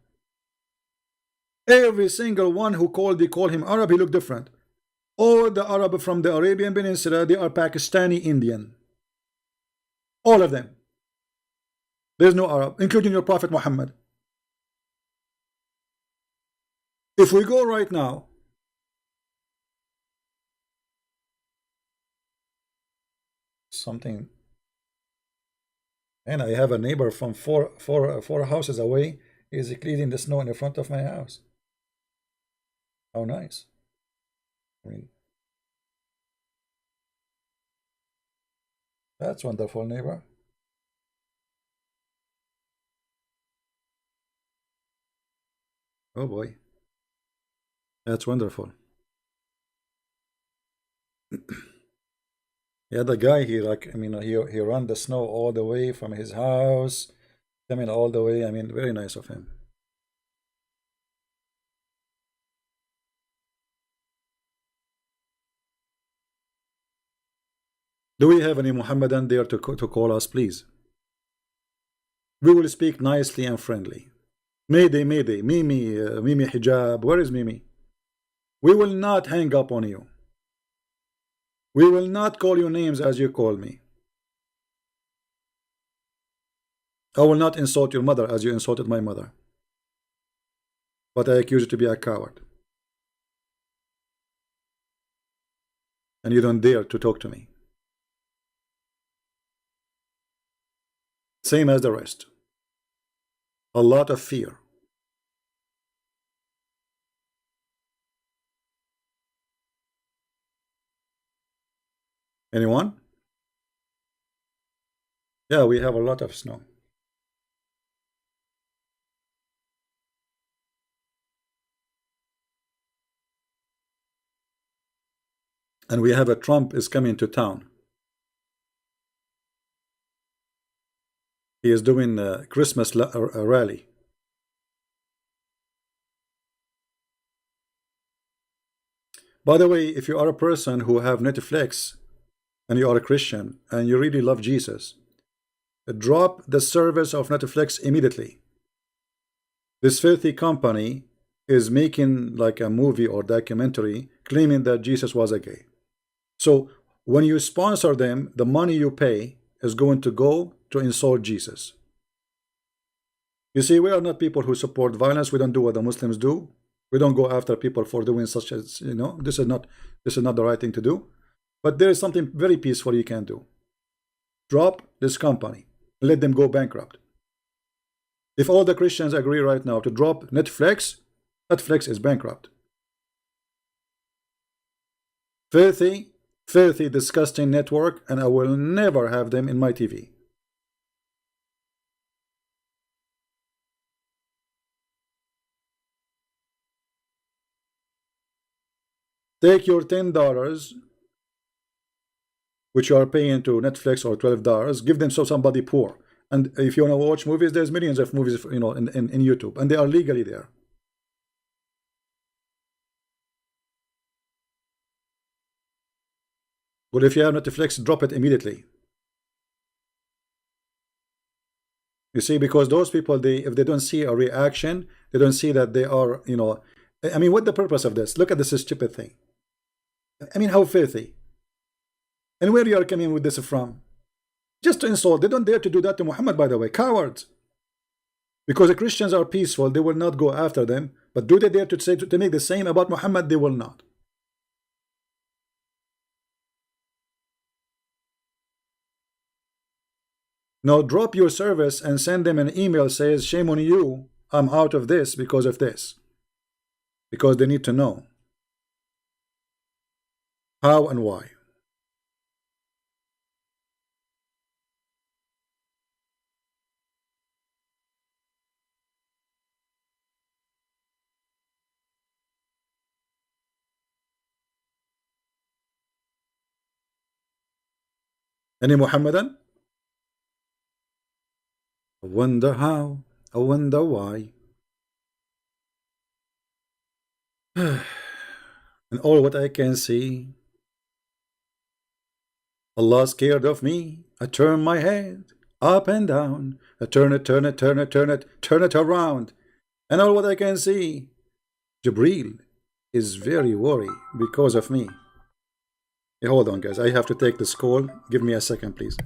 Every single one who they call him Arab, he look different. All the Arab from the Arabian Peninsula, they are Pakistani Indian. All of them. There's no Arab, including your Prophet Muhammad. If we go right now, something, and I have a neighbor from four houses away. He's cleaning the snow in the front of my house. How nice. I mean, that's wonderful, neighbor. Oh boy, that's wonderful. Yeah, the guy he like, I mean, he ran the snow all the way from his house, coming all the way. I mean, very nice of him. Do we have any Muhammadan there to call us, please? We will speak nicely and friendly. Mayday, Mayday, Mimi, Mimi Hijab. Where is Mimi? We will not hang up on you. We will not call you names as you call me. I will not insult your mother as you insulted my mother. But I accuse you to be a coward. And you don't dare to talk to me. Same as the rest. A lot of fear. Anyone? Yeah, we have a lot of snow. And we have a Trump is coming to town. He is doing a Christmas rally. By the way, if you are a person who have Netflix and you are a Christian and you really love Jesus, drop the service of Netflix immediately. This filthy company is making like a movie or documentary claiming that Jesus was a gay. So when you sponsor them, the money you pay is going to go to insult Jesus. You see, we are not people who support violence. We don't do what the Muslims do. We don't go after people for doing such as, this is not the right thing to do. But there is something very peaceful you can do. Drop this company. Let them go bankrupt. If all the Christians agree right now to drop Netflix, Netflix is bankrupt. Filthy, filthy, disgusting network, and I will never have them in my TV. Take your $10, which you are paying to Netflix, or $12, give them to somebody poor. And if you want to watch movies, there's millions of movies, in YouTube, and they are legally there. But if you have Netflix, drop it immediately. You see, because those people, if they don't see a reaction, they don't see that they are, I mean, what's the purpose of this? Look at this stupid thing. I mean, how filthy. And where you are coming with this from? Just to insult. They don't dare to do that to Muhammad, by the way. Cowards. Because the Christians are peaceful, they will not go after them. But do they dare to say to make the same about Muhammad? They will not. Now drop your service and send them an email says, shame on you, I'm out of this because of this. Because they need to know how and why. Any Muhammadan? I wonder how, I wonder why. And all what I can see, Allah scared of me. I turn my head up and down. I turn it, turn it, turn it, turn it, turn it around. And all what I can see, Jibreel is very worried because of me. Hey, hold on, guys. I have to take this call. Give me a second, please.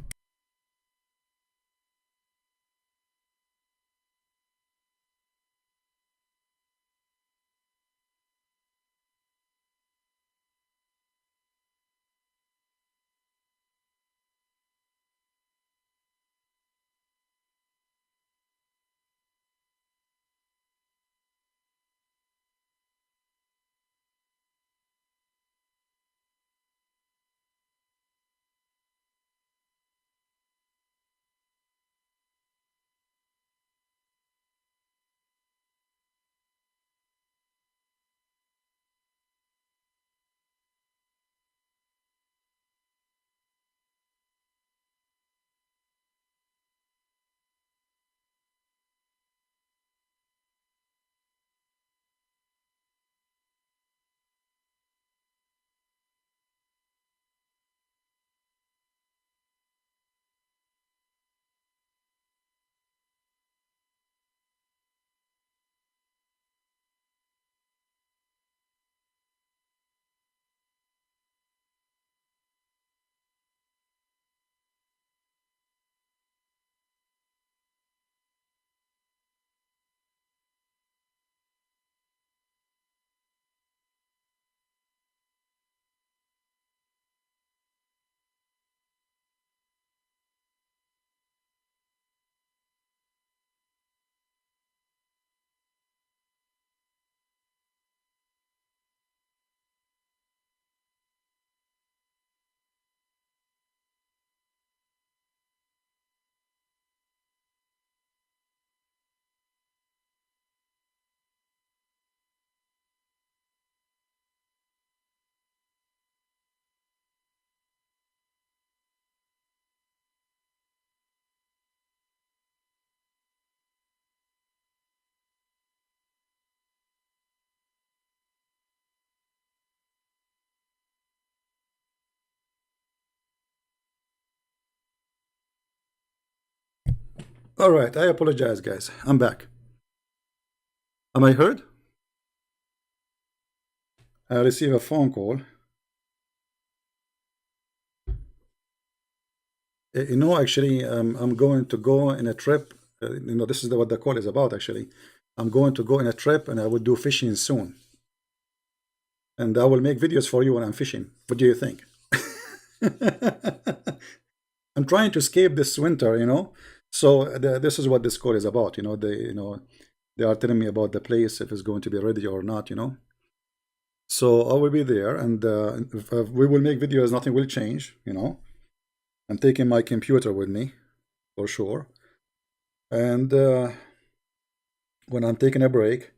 All right, I apologize, guys. I'm back. Am I heard? I received a phone call. Actually, I'm going to go in a trip You know, this is what the call is about, actually. I'm going to go on a trip and I will do fishing soon. And I will make videos for you when I'm fishing. What do you think? I'm trying to escape this winter, you know. So this is what this call is about, you know. They are telling me about the place, if it's going to be ready or not, you know. So I will be there, and we will make videos. Nothing will change, you know. I'm taking my computer with me, for sure. And when I'm taking a break,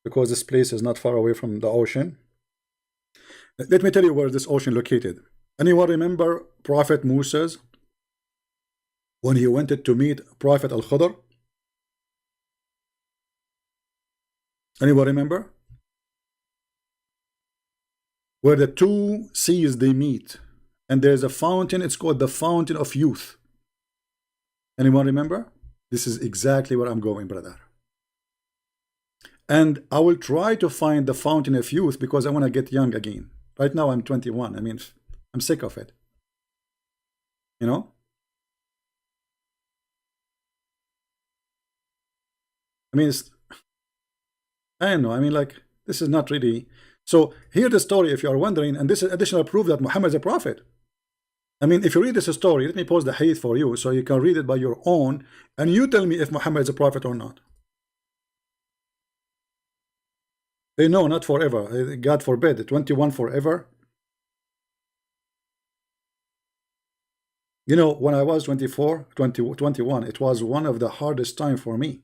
because this place is not far away from the ocean, let me tell you where this ocean located. Anyone remember Prophet Moses when he wanted to meet Prophet Al-Khidr? Anyone remember? Where the two seas they meet, and there's a fountain. It's called the Fountain of Youth. Anyone remember? This is exactly where I'm going, brother. And I will try to find the Fountain of Youth because I want to get young again. Right now I'm 21. I mean, I'm sick of it. You know? I mean, I don't know. I mean, like, this is not really. So hear the story if you are wondering, and this is additional proof that Muhammad is a prophet. I mean, if you read this story, let me pause the hadith for you so you can read it by your own, and you tell me if Muhammad is a prophet or not. No, not forever. God forbid. 21 forever. You know, when I was 24, 21, it was one of the hardest time for me.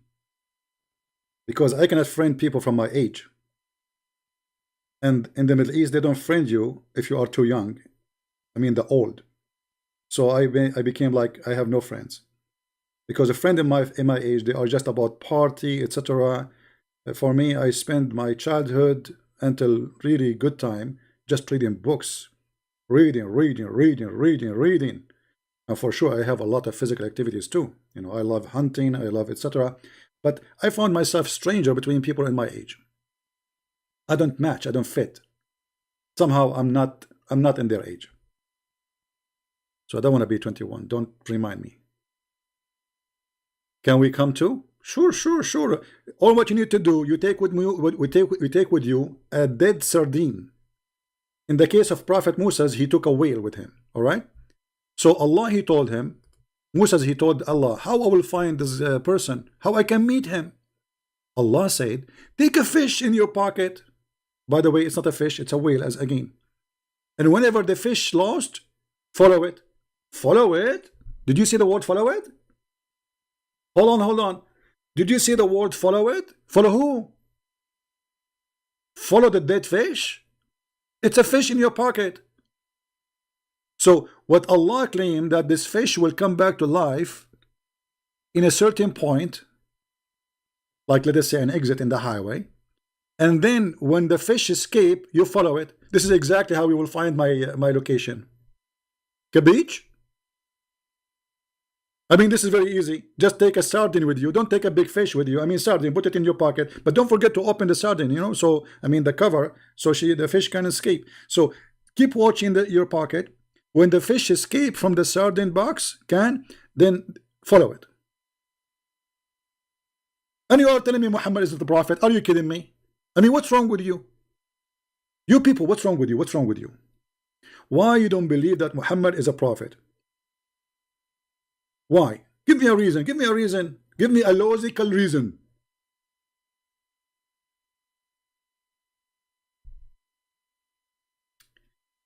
Because I cannot friend people from my age. And in the Middle East, they don't friend you if you are too young. I mean, the old. So I became like, I have no friends. Because a friend in my age, they are just about party, etc. For me, I spend my childhood until really good time just reading books. Reading. And for sure, I have a lot of physical activities too. You know, I love hunting, I love etc. But I found myself stranger between people in my age. I don't match, I don't fit. Somehow I'm not in their age. So I don't want to be 21. Don't remind me. Can we come to? Sure. All what you need to do, you take with you a dead sardine. In the case of Prophet Moses, he took a whale with him. All right. So Allah, he told him, Moses, he told Allah, how I will find this person, how I can meet him. Allah said, take a fish in your pocket. By the way, it's not a fish, it's a whale, as again. And whenever the fish lost, follow it. Follow it? Did you see the word follow it? Hold on. Did you see the word follow it? Follow who? Follow the dead fish? It's a fish in your pocket. So what Allah claimed that this fish will come back to life in a certain point, like let us say an exit in the highway, and then when the fish escape, you follow it. This is exactly how you will find my location. Beach? I mean, this is very easy. Just take a sardine with you. Don't take a big fish with you. I mean, sardine, put it in your pocket, but don't forget to open the sardine, you know, so, I mean, the cover, so the fish can escape. So keep watching your pocket. When the fish escape from the sardine box, then follow it. And you are telling me Muhammad is the prophet? Are you kidding me? I mean, what's wrong with you? You people, what's wrong with you? What's wrong with you? Why you don't believe that Muhammad is a prophet? Why? Give me a reason. Give me a reason. Give me a logical reason.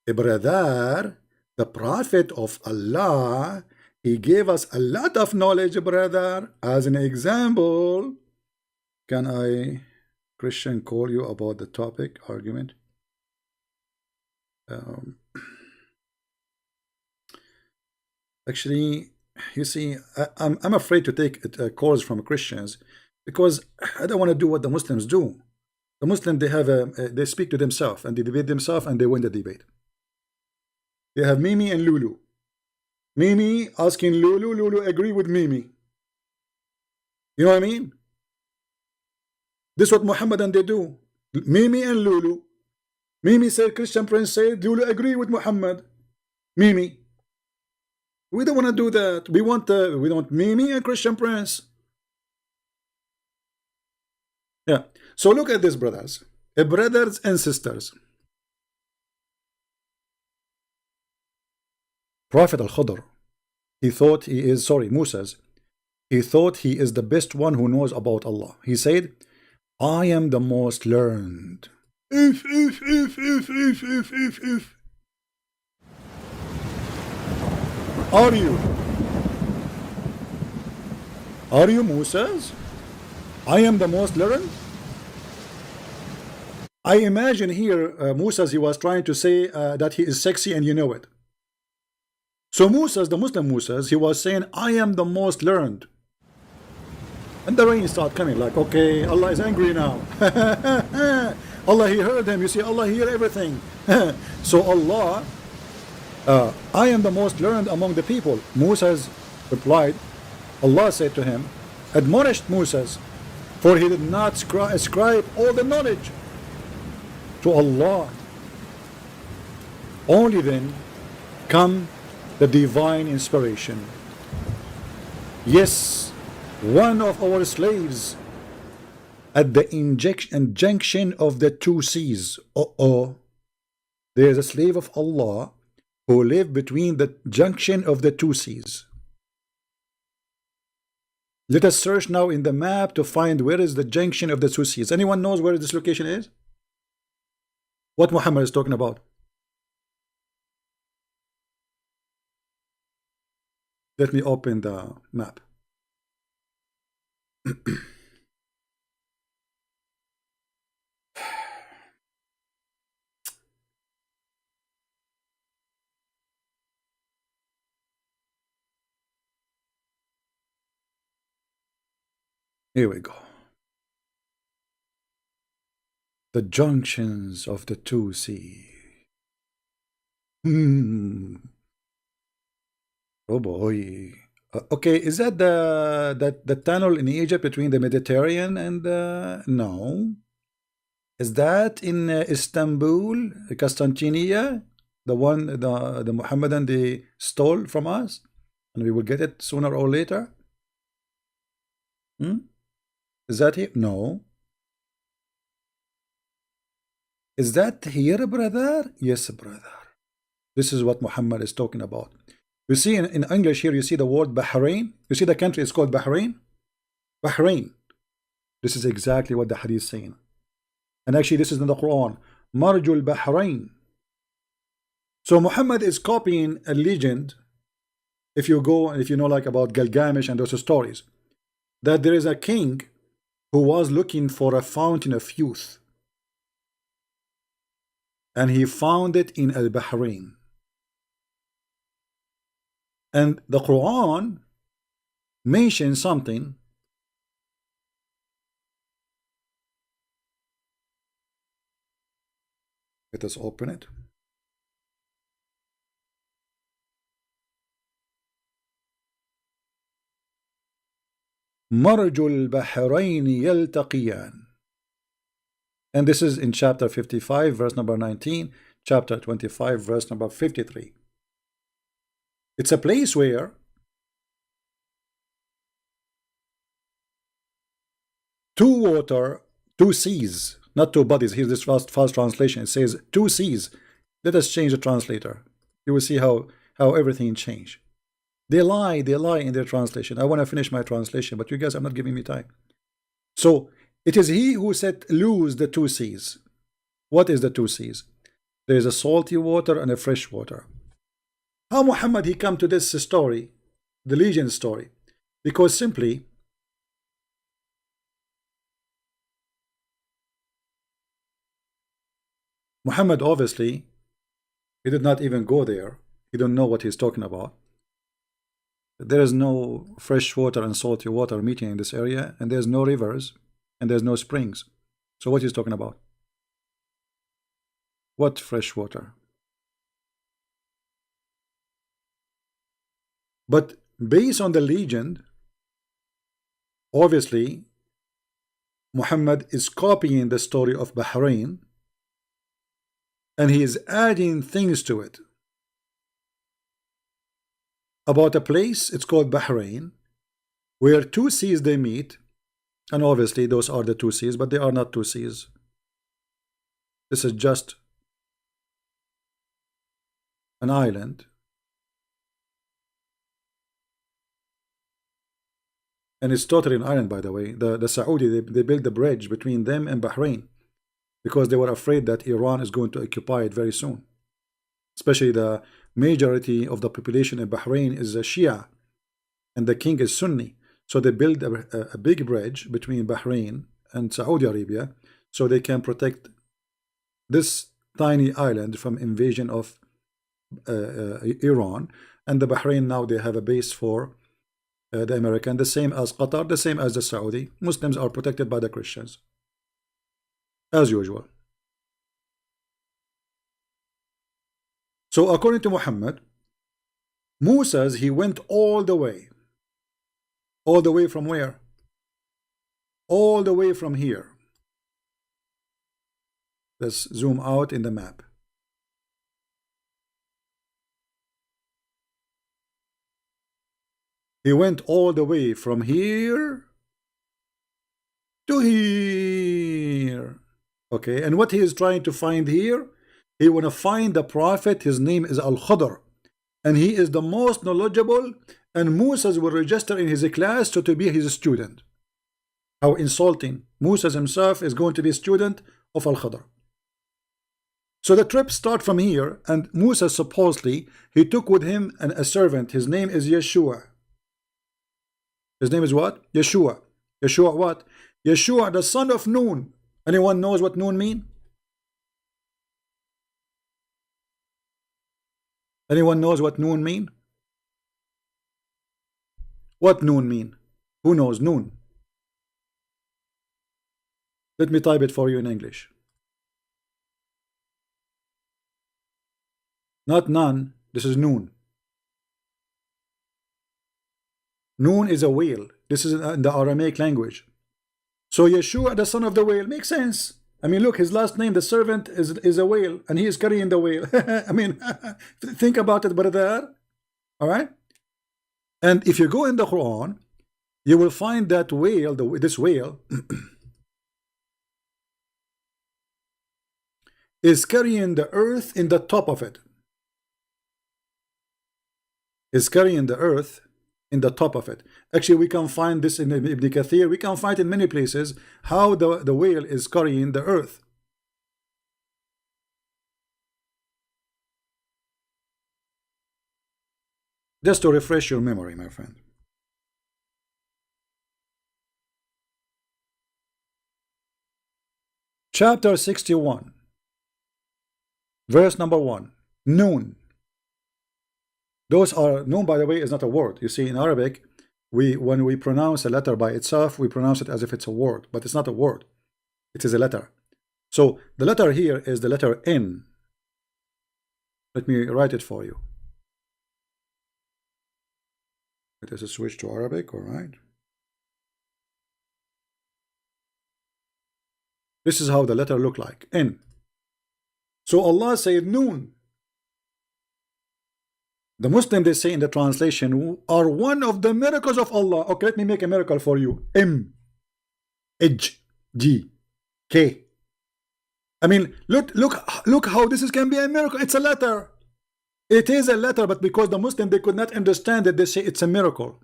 Brother, the prophet of Allah, he gave us a lot of knowledge, brother. As an example, can I, Christian, call you about the topic argument? Actually, you see, I'm afraid to take calls from Christians because I don't want to do what the Muslims do. The Muslims, they have they speak to themselves and they debate themselves and they win the debate. They have Mimi and Lulu. Mimi asking Lulu, Lulu agree with Mimi. You know what I mean? This is what Muhammad and they do. Mimi and Lulu. Mimi said, Christian Prince said, Lulu agree with Muhammad. Mimi. We don't want to do that. We want Mimi and Christian Prince. Yeah. So look at this, brothers. Brothers and sisters. Prophet Al-Khidr, he thought he is, sorry, Moses, he thought he is the best one who knows about Allah. He said, I am the most learned. If. Are you? Are you Moses? I am the most learned? I imagine here Moses, he was trying to say that he is sexy and you know it. So Moses, the Muslim Moses, he was saying, I am the most learned. And the rain started coming like, okay, Allah is angry now. Allah, he heard him. You see, Allah hear everything. So Allah, I am the most learned among the people. Moses replied, Allah said to him, admonished Moses, for he did not ascribe all the knowledge to Allah. Only then come the divine inspiration. Yes, one of our slaves at the junction of the two seas. There is a slave of Allah who live between the junction of the two seas. Let us search now in the map to find where is the junction of the two seas. Anyone knows where this location is? What Muhammad is talking about? Let me open the map. Here we go. The junctions of the two seas. Oh boy. Okay, is that the tunnel in Egypt between the Mediterranean and no? Is that in Istanbul, Constantinople, the one the Muhammadan they stole from us, and we will get it sooner or later? Is that here? No. Is that here, brother? Yes, brother. This is what Muhammad is talking about. You see in English here, you see the word Bahrain. You see the country is called Bahrain. Bahrain. This is exactly what the hadith is saying. And actually this is in the Quran. Marjul Bahrain. So Muhammad is copying a legend. If you go and if you know like about Gilgamesh and those stories, that there is a king who was looking for a fountain of youth. And he found it in Al-Bahrain. And the Quran mentions something. Let us open it. Marjul Bahrain yaltaqiyan. And this is in chapter 55, verse number 19, chapter 25, verse number 53. It's a place where two seas, not two bodies. Here's this fast translation. It says two seas. Let us change the translator. You will see how everything changed. They lie in their translation. I want to finish my translation, but you guys are not giving me time. So it is he who set loose the two seas. What is the two seas? There is a salty water and a fresh water. How Muhammad he come to this story, the legend story? Because simply Muhammad obviously he did not even go there. He don't know what he's talking about. There is no fresh water and salty water meeting in this area, and there's no rivers and there's no springs. So what he's talking about? What fresh water? But based on the legend, obviously Muhammad is copying the story of Bahrain and he is adding things to it about a place, it's called Bahrain, where two seas they meet, And obviously those are the two seas, but they are not two seas. This is just an island. And it's totally an island, by the way. The Saudi, they built the bridge between them and Bahrain because they were afraid that Iran is going to occupy it very soon. Especially the majority of the population in Bahrain is a Shia and the king is Sunni. So they build a big bridge between Bahrain and Saudi Arabia so they can protect this tiny island from invasion of Iran. And the Bahrain now they have a base for the American, the same as Qatar, the same as the Saudi. Muslims are protected by the Christians as usual. So according to Muhammad, Musa, he went all the way from where? All the way from here. Let's zoom out in the map. He went all the way from here to here. Okay, and what he is trying to find here, he want to find the prophet. His name is Al-Khadr, and he is the most knowledgeable, and Musa will register in his class to be his student. How insulting. Musa himself is going to be a student of Al-Khadr. So the trip start from here, and Musa supposedly he took with him a servant. His name is Yeshua. His name is what? Yeshua. Yeshua what? Yeshua, the son of Nun. Anyone knows what Nun mean? Anyone knows what Nun mean? What Nun mean? Who knows Nun? Let me type it for you in English. Not none, this is Nun. Nun is a whale. This is in the Aramaic language. So Yeshua, the son of the whale, makes sense. I mean, look, his last name, the servant, is a whale, and he is carrying the whale. I mean, think about it, brother. All right? And if you go in the Quran, you will find that whale, this whale, is carrying the earth in the top of it. Is carrying the earth in the top of it. Actually, we can find this in Ibn Kathir. We can find in many places how the whale is carrying the earth. Just to refresh your memory, my friend. Chapter 61, verse number 1. Noon. Those are, noon, by the way, is not a word. You see, in Arabic, when we pronounce a letter by itself, we pronounce it as if it's a word, but it's not a word. It is a letter. So the letter here is the letter N. Let me write it for you. It is a switch to Arabic, all right. This is how the letter look like, N. So Allah said noon. The Muslim, they say in the translation, are one of the miracles of Allah. Okay, let me make a miracle for you. M, H, G, K. I mean, look how this can be a miracle. It's a letter. It is a letter, but because the Muslim, they could not understand it, they say it's a miracle.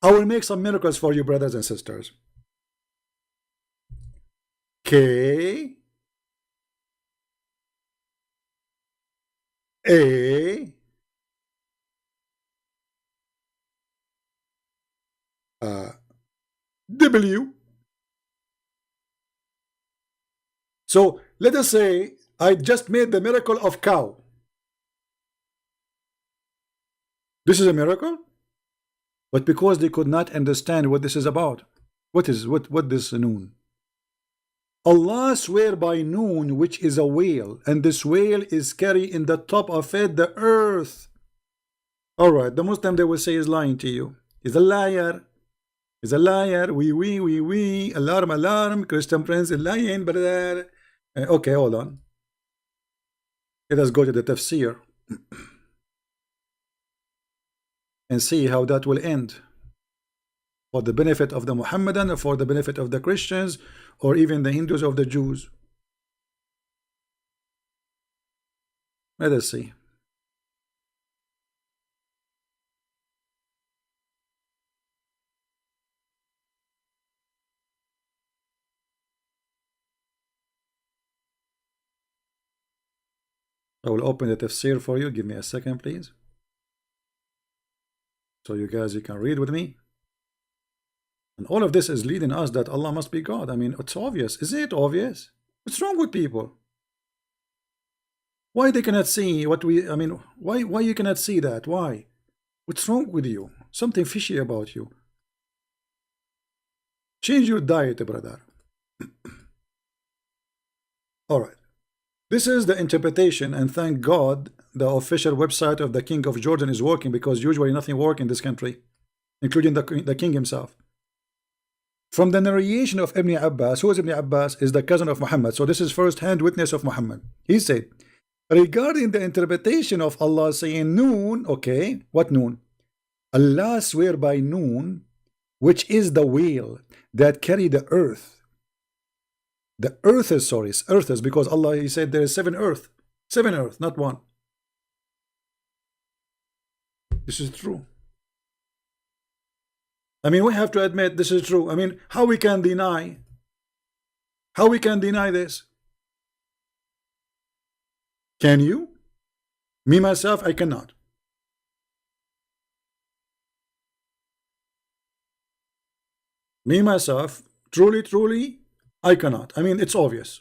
I will make some miracles for you, brothers and sisters. K, A, W. So let us say I just made the miracle of cow. This is a miracle, but because they could not understand what this is about. What this noon? Allah swear by noon, which is a whale, and this whale is carrying in the top of it the earth. All right, the Muslim, they will say is lying to you. He's a liar. He's a liar. We. Alarm. Christian Prince is lying, brother. Okay, hold on. Let us go to the tafsir and see how that will end. for the benefit of the Muhammadan, or for the benefit of the Christians, or even the Hindus of the Jews. Let us see. I will open the tafsir for you. Give me a second, please. So you guys, you can read with me. And all of this is leading us that Allah must be God. I mean, it's obvious. Is it obvious? What's wrong with people? Why they cannot see what we, I mean, why you cannot see that? Why? What's wrong with you? Something fishy about you. Change your diet, brother. All right. This is the interpretation, and thank God the official website of the King of Jordan is working, because usually nothing works in this country, including the king himself. From the narration of Ibn Abbas, who is Ibn Abbas? Is the cousin of Muhammad. So this is first-hand witness of Muhammad. He said, regarding the interpretation of Allah saying noon, okay, what noon? Allah swear by noon, which is the whale that carry the earth. The earth is, sorry, earth is, because Allah, he said there is seven earth, not one. This is true. I mean, we have to admit this is true. I mean, how we can deny? How we can deny this? Can you? Me, myself, I cannot. Me, myself, truly, I cannot. I mean, it's obvious.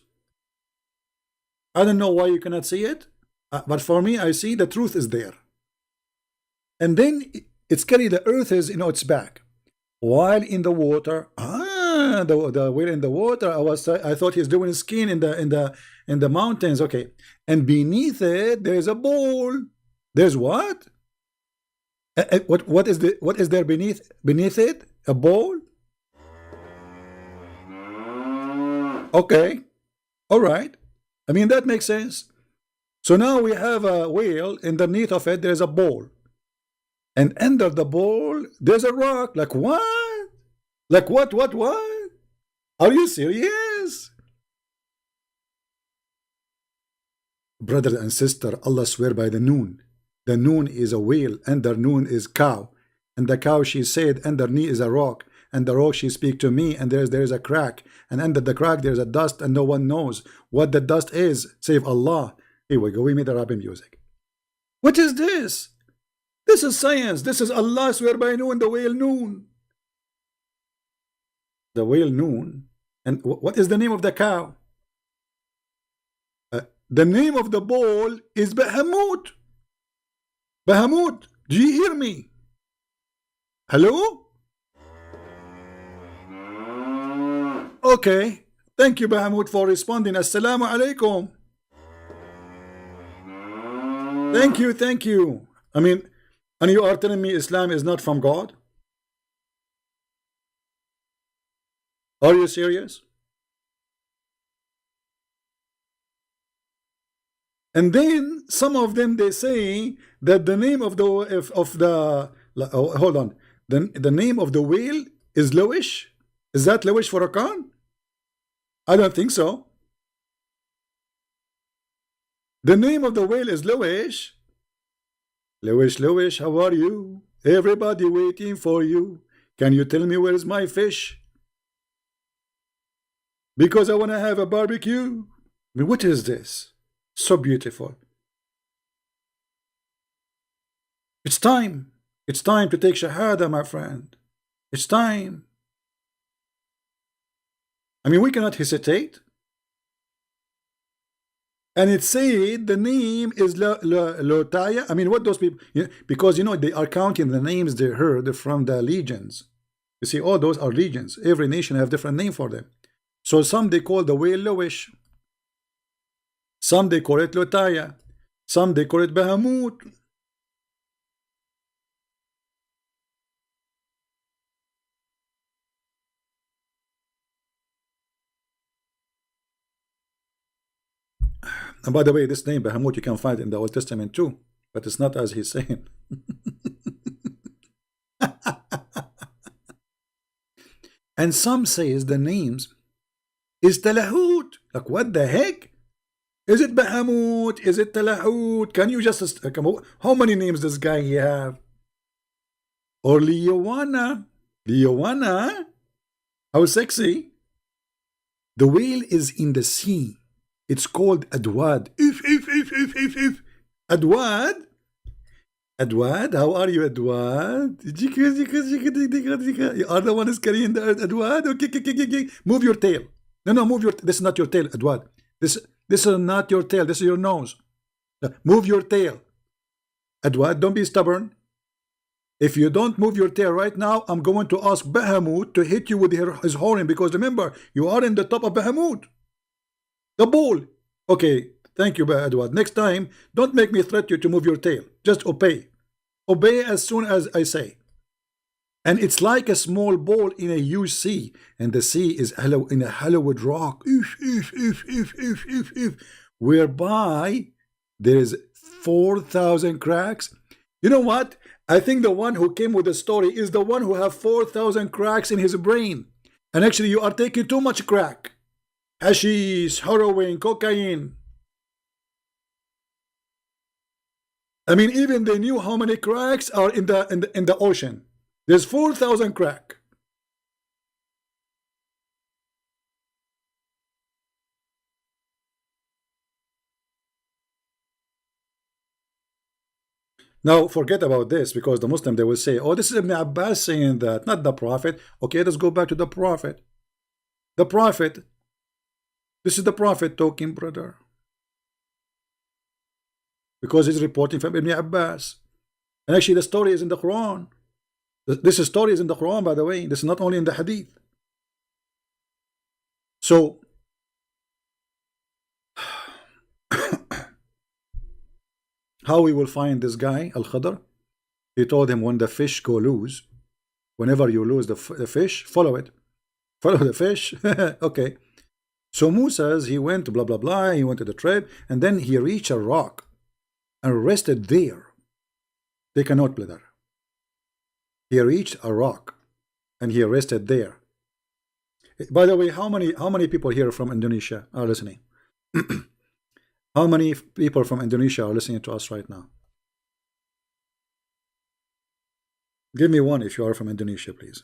I don't know why you cannot see it, but for me, I see the truth is there. And then it's carry the earth is, its back. While in the water, the whale in the water, I thought he's doing skiing in the mountains. Okay, and beneath it there is a bowl. There's what? What is there beneath it? A bowl? Okay, all right. I mean, that makes sense. So now we have a whale. Underneath of it, there's a bowl. And under the bowl, there's a rock. Like what? Like what? Are you serious? Brother and sister, Allah swear by the noon. The noon is a whale. Under noon is cow. And the cow, she said, underneath is a rock. And the rock, she speak to me, and there is a crack. And under the crack, there's a dust, and no one knows what the dust is, save Allah. Here we go. We made Arabic music. What is this? This is science. This is Allah swear by noon, the whale noon. The whale noon. And what is the name of the cow? The name of the bowl is Bahamut. Bahamut, do you hear me? Hello? Okay. Thank you, Bahamut, for responding. Assalamu alaikum. Thank you. I mean, and you are telling me Islam is not from God? Are you serious? And then some of them, they say that the name of the hold on, the name of the whale is Lowish. Is that Lowish Farrakhan? I don't think so. The name of the whale is Lowish. Lowish, how are you? Everybody waiting for you. Can you tell me where is my fish? Because I want to have a barbecue. I mean, what is this? So beautiful. It's time. It's time to take Shahada, my friend. It's time. I mean, we cannot hesitate. And it said the name is Lotaya. I mean, what those people, because they are counting the names they heard from the legions. You see, all those are legions. Every nation have different name for them. So some they call the whale Lowish. Some they call it Lotaya. Some they call it Bahamut. And by the way, this name Bahamut you can find in the Old Testament too, but it's not as he's saying. And some says the names is Talahut. Like, what the heck? Is it Bahamut? Is it Talahut? Can you just come on? How many names does guy he have? Or Liawana? Liawana? How sexy? The whale is in the sea. It's called Adwad. If. Adwad? Adwad? How are you, Adwad? You are the one who's carrying the earth, Adwad? Okay. Move your tail. No, move your... This is not your tail, Adwad. This is not your tail. This is your nose. Move your tail. Adwad, don't be stubborn. If you don't move your tail right now, I'm going to ask Bahamut to hit you with his horn, because remember, you are in the top of Bahamut. The ball. Okay, thank you, Adwad. Next time, don't make me threat you to move your tail. Just obey. Obey as soon as I say. And it's like a small ball in a huge sea, and the sea is in a hollowed rock. Whereby there is 4,000 cracks. You know what? I think the one who came with the story is the one who have 4,000 cracks in his brain. And actually, you are taking too much crack. Hashish, heroin, cocaine. I mean, even they knew how many cracks are in the ocean. There's 4,000 crack. Now, forget about this, because the Muslim, they will say, oh, this is Ibn Abbas saying that, not the Prophet. Okay, let's go back to the Prophet. The Prophet, this is the Prophet talking, brother. Because he's reporting from Ibn Abbas. And actually, the story is in the Quran. This story is in the Quran, by the way. This is not only in the Hadith. So, how we will find this guy, Al-Khadr? He told him, when the fish go loose, whenever you lose the fish, follow it. Follow the fish. Okay. So Musa, he went blah, blah, blah. He went to the trip, and then he reached a rock and rested there. They cannot play there. He reached a rock and he rested there. By the way, how many people here from Indonesia are listening? How many people from Indonesia are listening to us right now? Give me one if you are from Indonesia, please.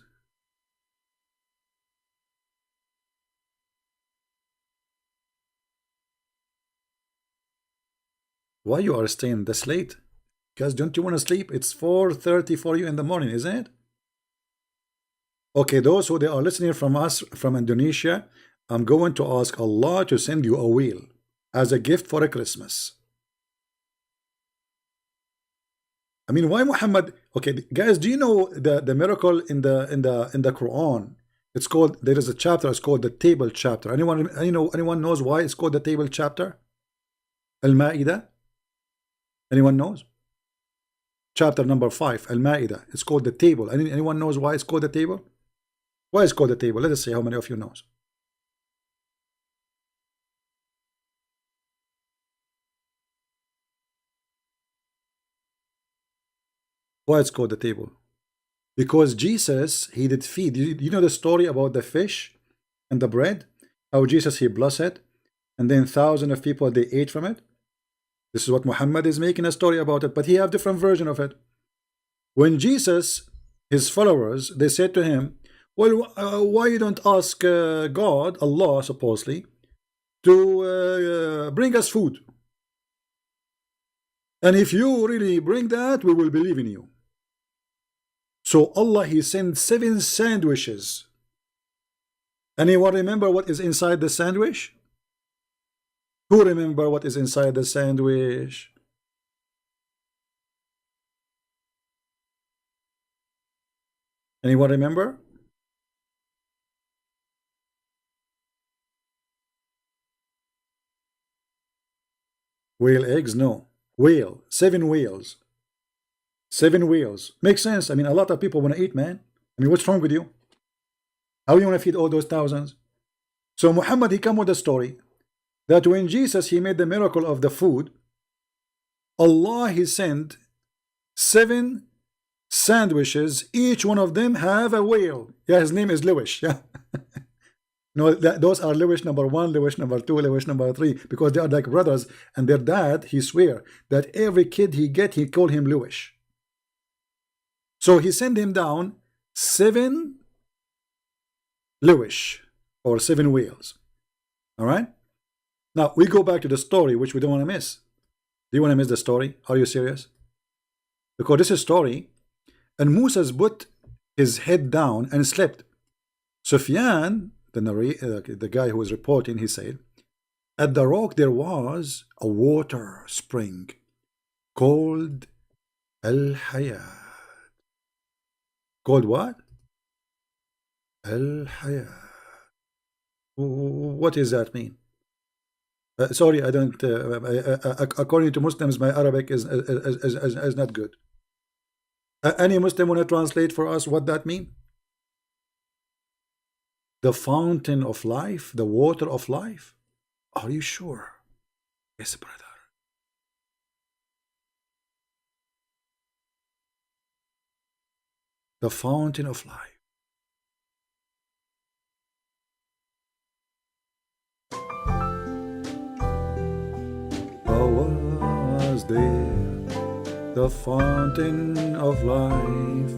Why you are staying this late? Because don't you want to sleep? It's 4:30 for you in the morning, isn't it? Okay, those who they are listening from us from Indonesia, I'm going to ask Allah to send you a wheel as a gift for a Christmas. I mean, why Muhammad? Okay, guys, do you know the miracle in the Quran? It's called, there is a chapter, it's called the table chapter. Anyone knows why it's called the table chapter? Al-Ma'idah? Anyone knows? Chapter number 5, Al-Ma'idah. It's called the table. Anyone knows why it's called the table? Why it's called the table? Let us see how many of you knows. Why it's called the table? Because Jesus, he did feed. You know the story about the fish and the bread? How Jesus, he blessed it, and then thousands of people, they ate from it. This is what Muhammad is making a story about it, but he have different version of it. When Jesus, his followers, they said to him, well, why you don't ask God, Allah supposedly, to bring us food? And if you really bring that, we will believe in you. So Allah, he sent 7 sandwiches. Anyone remember what is inside the sandwich? Who remember what is inside the sandwich? Anyone remember? Whale eggs? No. Whale. 7 whales. 7 whales. Makes sense. I mean, a lot of people want to eat, man. I mean, what's wrong with you? How you want to feed all those thousands? So Muhammad, he come with a story that when Jesus, he made the miracle of the food, Allah, he sent 7 sandwiches, each one of them have a whale. Yeah, his name is Lewis. Yeah. No, those are Lewis number 1, Lewis number 2, Lewis number 3, because they are like brothers, and their dad, he swear that every kid he get, he call him Lewis. So he sent him down 7 Lewis, or 7 whales. All right. Now we go back to the story, which we don't want to miss. Do you want to miss the story? Are you serious? Because this is a story, and Moses put his head down and slept. Sufyan, the guy who was reporting, he said, at the rock there was a water spring called Al-Hayat. Called what? Al-Hayat. What does that mean? Sorry, I don't. According to Muslims, my Arabic is not good. Any Muslim want to translate for us what that means? The fountain of life, the water of life. Are you sure? Yes, brother. The fountain of life. Was there the fountain of life?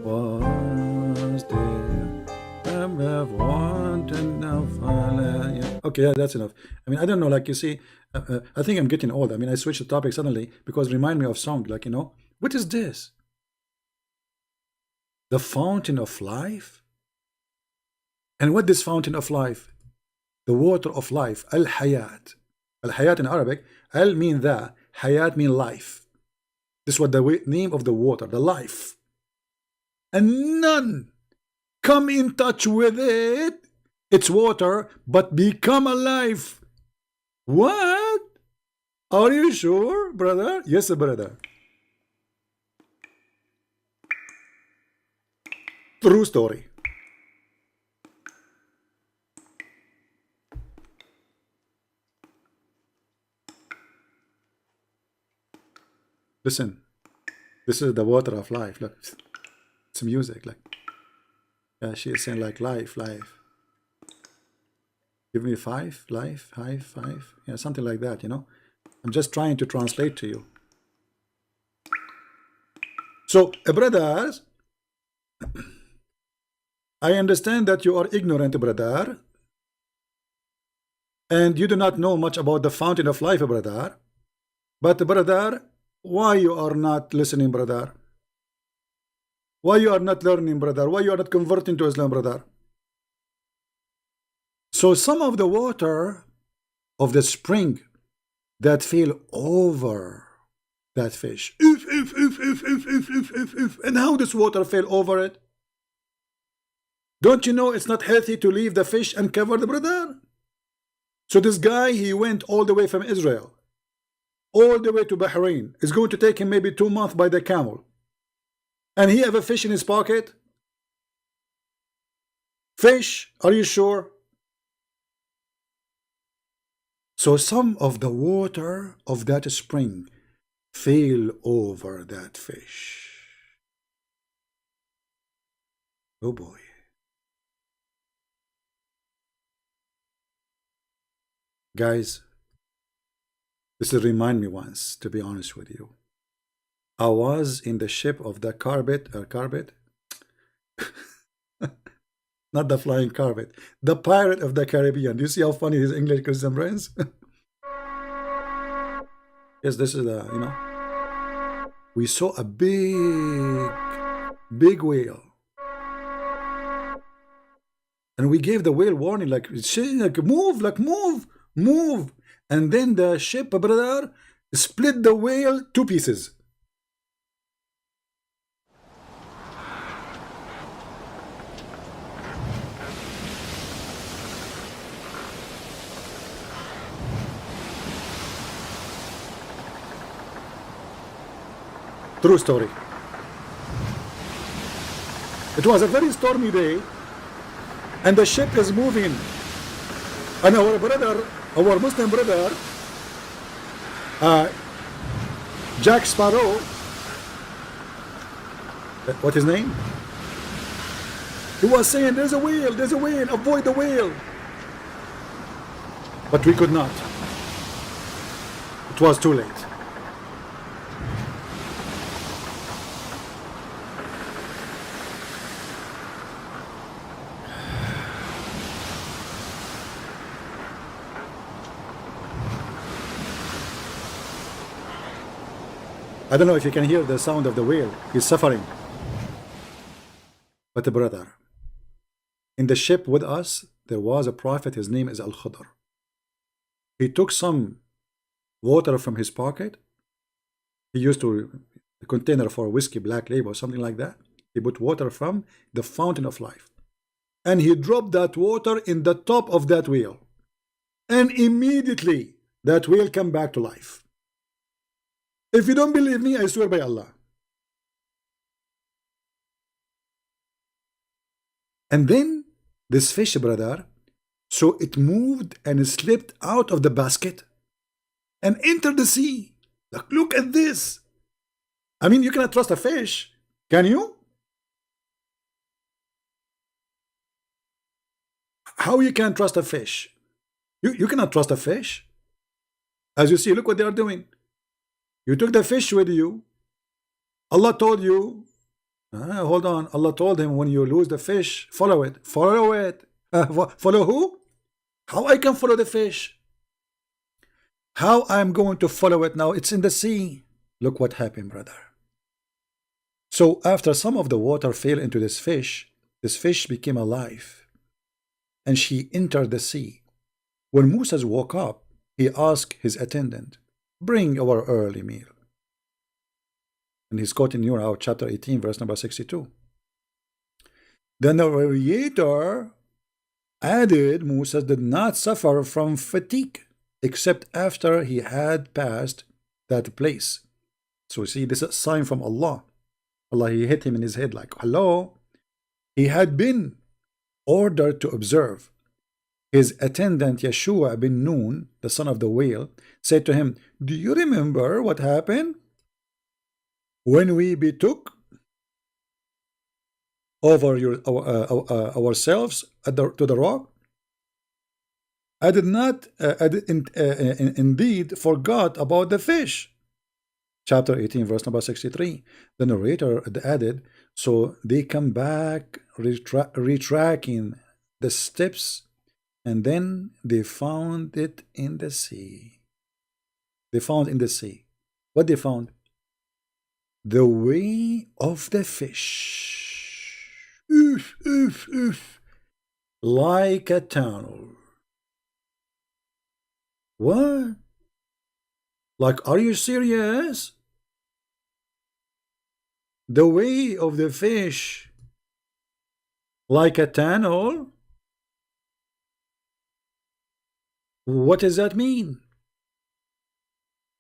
Was there the fountain of life? Okay, yeah, that's enough. I mean, I don't know, like you see, I think I'm getting old. I mean, I switched the topic suddenly because it reminded me of song, like, you know, what is this? The fountain of life? And what is fountain of life? The water of life, Al-Hayat. Al-Hayat in Arabic, Al mean the, Hayat mean life. This is what the name of the water, the life. And none come in touch with it. It's water, but become alive. What? Are you sure, brother? Yes, brother. True story. Listen, this is the water of life. Look, it's music. Like, yeah, she is saying like life. Give me 5, life, 5. Yeah, something like that. You know, I'm just trying to translate to you. So, brothers, I understand that you are ignorant, brother, and you do not know much about the fountain of life, brother. But brother, why you are not listening, brother? Why you are not learning, brother? Why you are not converting to Islam, brother? So some of the water of the spring that fell over that fish. And how this water fell over it? Don't you know it's not healthy to leave the fish and cover the brother? So this guy, he went all the way from Israel, all the way to Bahrain. It's going to take him maybe 2 months by the camel. And he have a fish in his pocket? Fish? Are you sure? So some of the water of that spring fell over that fish. Oh boy. Guys, this will remind me once, to be honest with you. I was in the ship of the Carbet, not the flying Carbet, the Pirate of the Caribbean. Do you see how funny his English Christian friends? Yes, this is the, you know, we saw a big whale. And we gave the whale warning, like, move, like, move. And then the ship, brother, split the whale 2 pieces. True story. It was a very stormy day, and the ship is moving. And our brother, our Muslim brother, Jack Sparrow, What his name? He was saying, there's a whale, avoid the whale. But we could not. It was too late. I don't know if you can hear the sound of the whale. He's suffering. But brother, in the ship with us, there was a prophet. His name is Al-Khudr. He took some water from his pocket. He used to a container for whiskey, Black Label, something like that. He put water from the fountain of life. And he dropped that water in the top of that whale. And immediately that whale came back to life. If you don't believe me, I swear by Allah. And then this fish, brother, so it moved and slipped out of the basket and entered the sea. Look at this. I mean, you cannot trust a fish, can you? How you can trust a fish? You cannot trust a fish. As you see, look what they are doing. You took the fish with you. Allah told you, hold on. Allah told him, when you lose the fish, follow it. Follow it. Follow who? How I can follow the fish? How I'm going to follow it now? It's in the sea. Look what happened, brother. So after some of the water fell into this fish became alive. And she entered the sea. When Moses woke up, he asked his attendant, bring our early meal. And he's quoting Nurah, chapter 18, verse number 62. Then the narrator added, Moses did not suffer from fatigue, except after he had passed that place. So you see, this is a sign from Allah. Allah, he hit him in his head like, hello. He had been ordered to observe. His attendant Yeshua bin Nun, the son of the whale, said to him, do you remember what happened when we betook over ourselves to the rock? I did not indeed forgot about the fish. Chapter 18, verse number 63. The narrator added, so they come back retracking the steps, and then they found it in the sea. They found in the sea. What they found? The way of the fish. Oof, oof, oof. Like a tunnel. What? Like, are you serious? The way of the fish like a tunnel? What does that mean?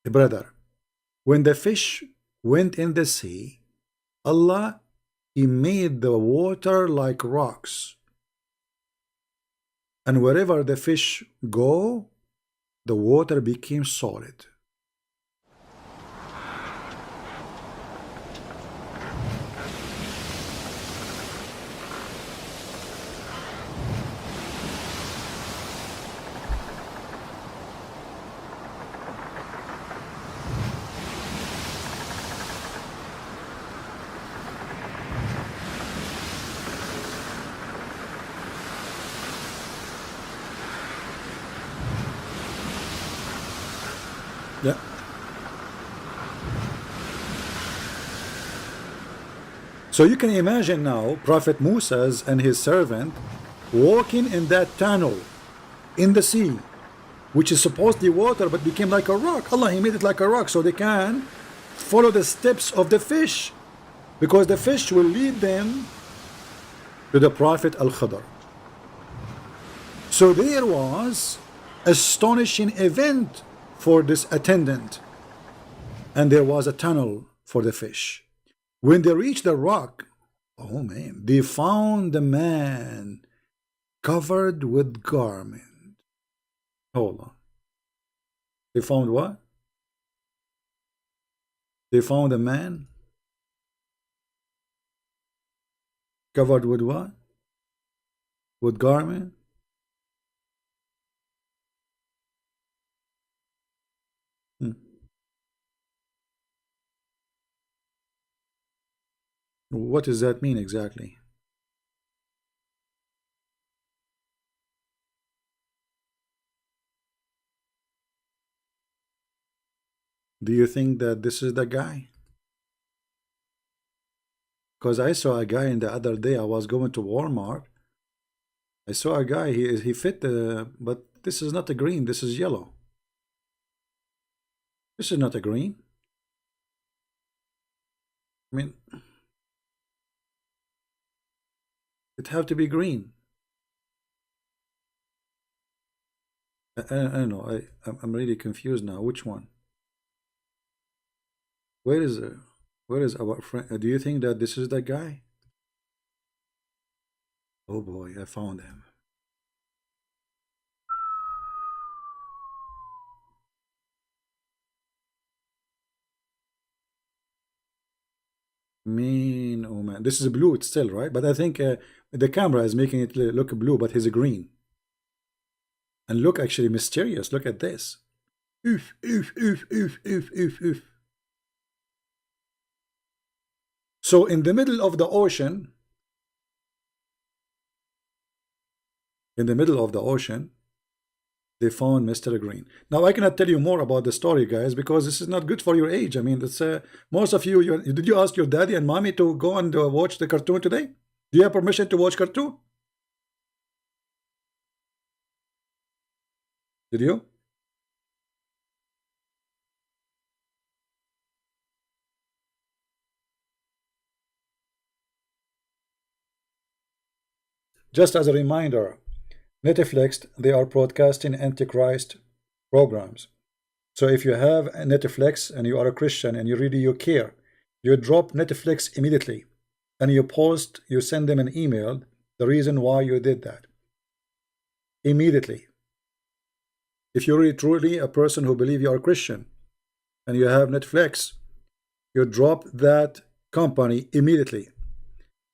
Brother, when the fish went in the sea, Allah, he made the water like rocks. And wherever the fish go, the water became solid. Yeah. So you can imagine now Prophet Moses and his servant walking in that tunnel in the sea, which is supposedly water but became like a rock. Allah, he made it like a rock so they can follow the steps of the fish, because the fish will lead them to the Prophet Al-Khudr. So there was astonishing event for this attendant, and there was a tunnel for the fish. When they reached the rock, oh man, they found the man covered with garment. Hold on. They found what? They found a man Covered with what? With garment? Hmm. What does that mean exactly? Do you think that this is the guy? Because I saw a guy in the other day. I was going to Walmart. I saw a guy. He fit the, but this is not a green. This is yellow. This is not a green. I mean, it have to be green. I don't know. I'm really confused now. Which one? Where is where is our friend? Do you think that this is the guy? Oh boy, I found him. Mean, oh man, this is blue. It's still right, but I think the camera is making it look blue, but he's a green. And look, actually mysterious. Look at this. Oof, oof, oof, oof, oof, oof, oof. So in the middle of the ocean, in the middle of the ocean, they found Mr. Green. Now I cannot tell you more about the story, guys, because this is not good for your age. I mean, it's most of you. Did you ask your daddy and mommy to go and watch the cartoon today? Do you have permission to watch cartoon? Did you? Just as a reminder, Netflix, they are broadcasting Antichrist programs. So if you have a Netflix and you are a Christian and you care, you drop Netflix immediately and you send them an email, the reason why you did that. Immediately. If you're really truly a person who believe you are Christian and you have Netflix, you drop that company immediately.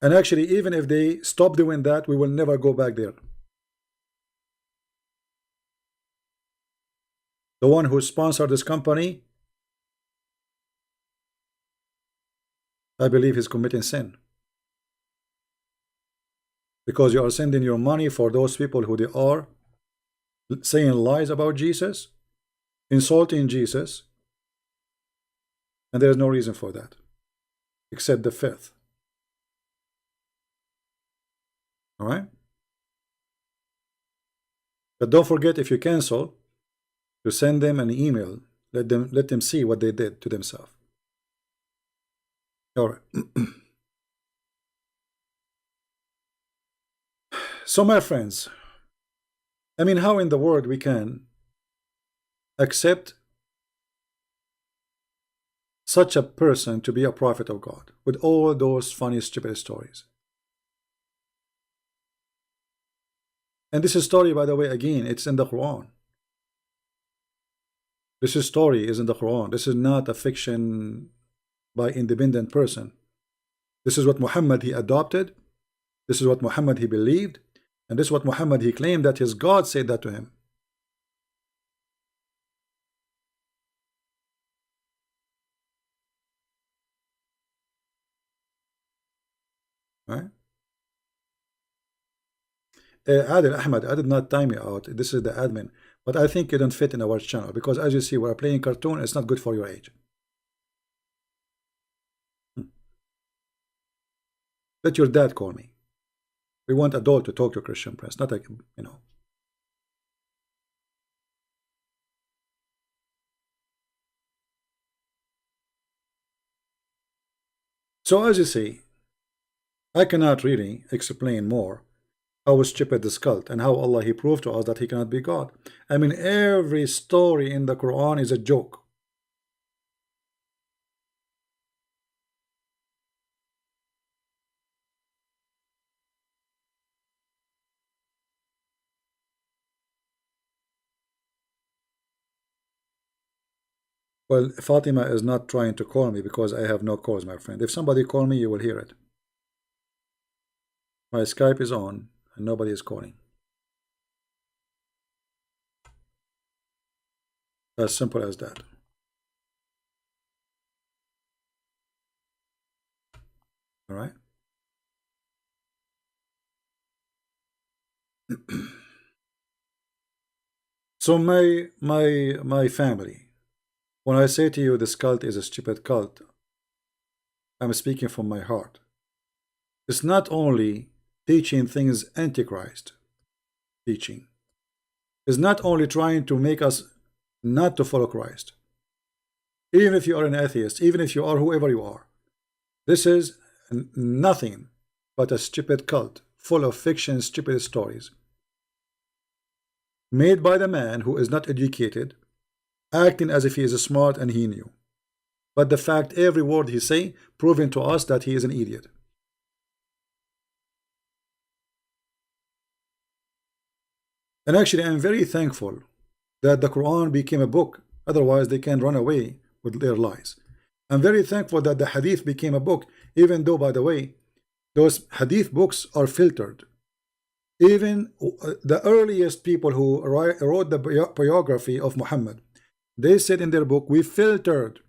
And actually, even if they stop doing that, we will never go back there. The one who sponsored this company, I believe he's committing sin. Because you are sending your money for those people who they are saying lies about Jesus, insulting Jesus, and there is no reason for that, except the fifth. All right? But don't forget, if you cancel, to send them an email. Let them see what they did to themselves. All right. So, my friends, I mean, how in the world we can accept such a person to be a prophet of God with all those funny, stupid stories? And this story, by the way, again, it's in the Quran. This story is in the Quran. This is not a fiction by independent person. This is what Muhammad he adopted. This is what Muhammad he believed. And this is what Muhammad he claimed that his God said that to him. Right? Adil Ahmad, I did not time you out. This is the admin. But I think you don't fit in our channel because as you see, we're playing cartoon. It's not good for your age. Let your dad call me. We want adult to talk to Christian Prince, not like, you know. So as you see, I cannot really explain more how stupid this cult and how Allah he proved to us that he cannot be God. I mean, every story in the Quran is a joke. Well, Fatima is not trying to call me because I have no cause, my friend. If somebody call me, you will hear it. My Skype is on and nobody is calling. As simple as that. All right. So my family, when I say to you this cult is a stupid cult, I'm speaking from my heart. It's not only teaching things Antichrist teaching. It's not only trying to make us not to follow Christ. Even if you are an atheist, even if you are whoever you are, this is nothing but a stupid cult full of fiction, stupid stories made by the man who is not educated, acting as if he is smart and he knew. But the fact, every word he say, proving to us that he is an idiot. And actually, I'm very thankful that the Quran became a book. Otherwise, they can run away with their lies. I'm very thankful that the Hadith became a book, even though, by the way, those Hadith books are filtered. Even the earliest people who wrote the biography of Muhammad, they said in their book, we filtered.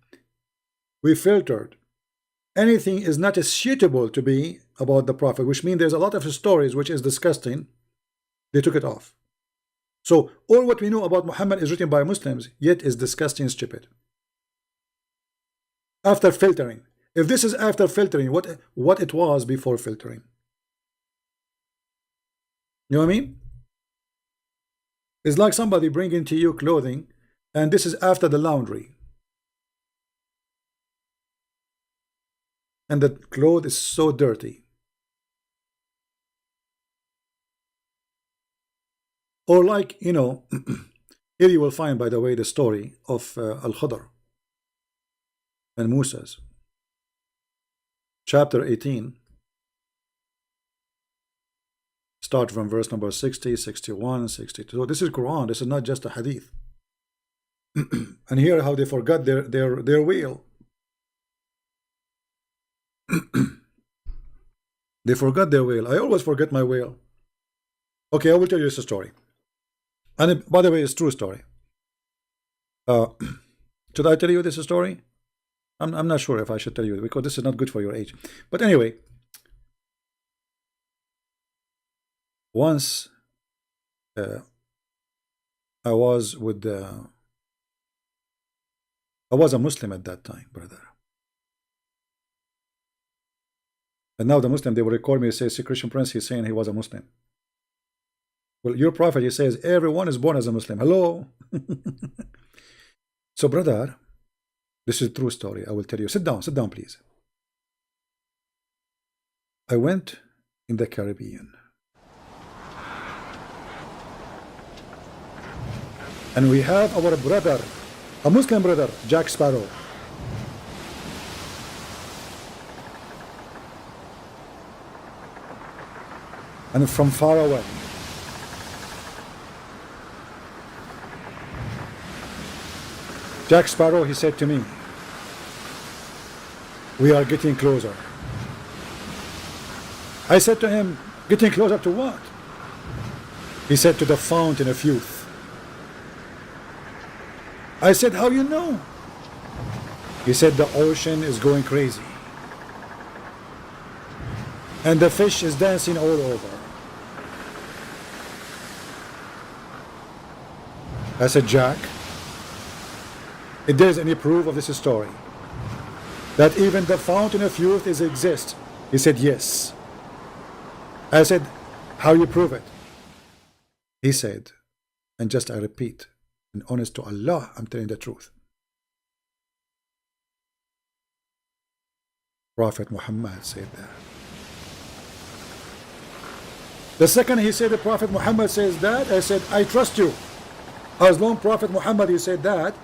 Anything is not as suitable to be about the Prophet, which means there's a lot of stories which is disgusting. They took it off. So all what we know about Muhammad is written by Muslims, yet is disgusting and stupid. After filtering. If this is after filtering, what it was before filtering? You know what I mean? It's like somebody bringing to you clothing, and this is after the laundry. And the cloth is so dirty. Or like, you know, here you will find, by the way, the story of Al-Khadr and Musa's. Chapter 18. Start from verse number 60, 61, 62. So this is Quran. This is not just a hadith. And here how they forgot their will. They forgot their will. I always forget my will. Okay, I will tell you this story. And by the way, it's a true story. Should I tell you this story? I'm not sure if I should tell you, because this is not good for your age. But anyway, once I was a Muslim at that time, brother. And now the Muslim, they will record me and say, see, Christian Prince, he's saying he was a Muslim. Well, your prophet, he says, everyone is born as a Muslim. Hello? So, brother, this is a true story. I will tell you. Sit down, please. I went in the Caribbean. And we have our brother, a Muslim brother, Jack Sparrow. And from far away. Jack Sparrow, he said to me, we are getting closer. I said to him, getting closer to what? He said, to the fountain of youth. I said, how you know? He said, the ocean is going crazy. And the fish is dancing all over. I said, Jack, if there's any proof of this story, that even the fountain of youth exists? He said, yes. I said, how you prove it? He said, and just I repeat, and honest to Allah, I'm telling the truth. Prophet Muhammad said that. The second he said the Prophet Muhammad says that, I said, I trust you. As long Prophet Muhammad he said that,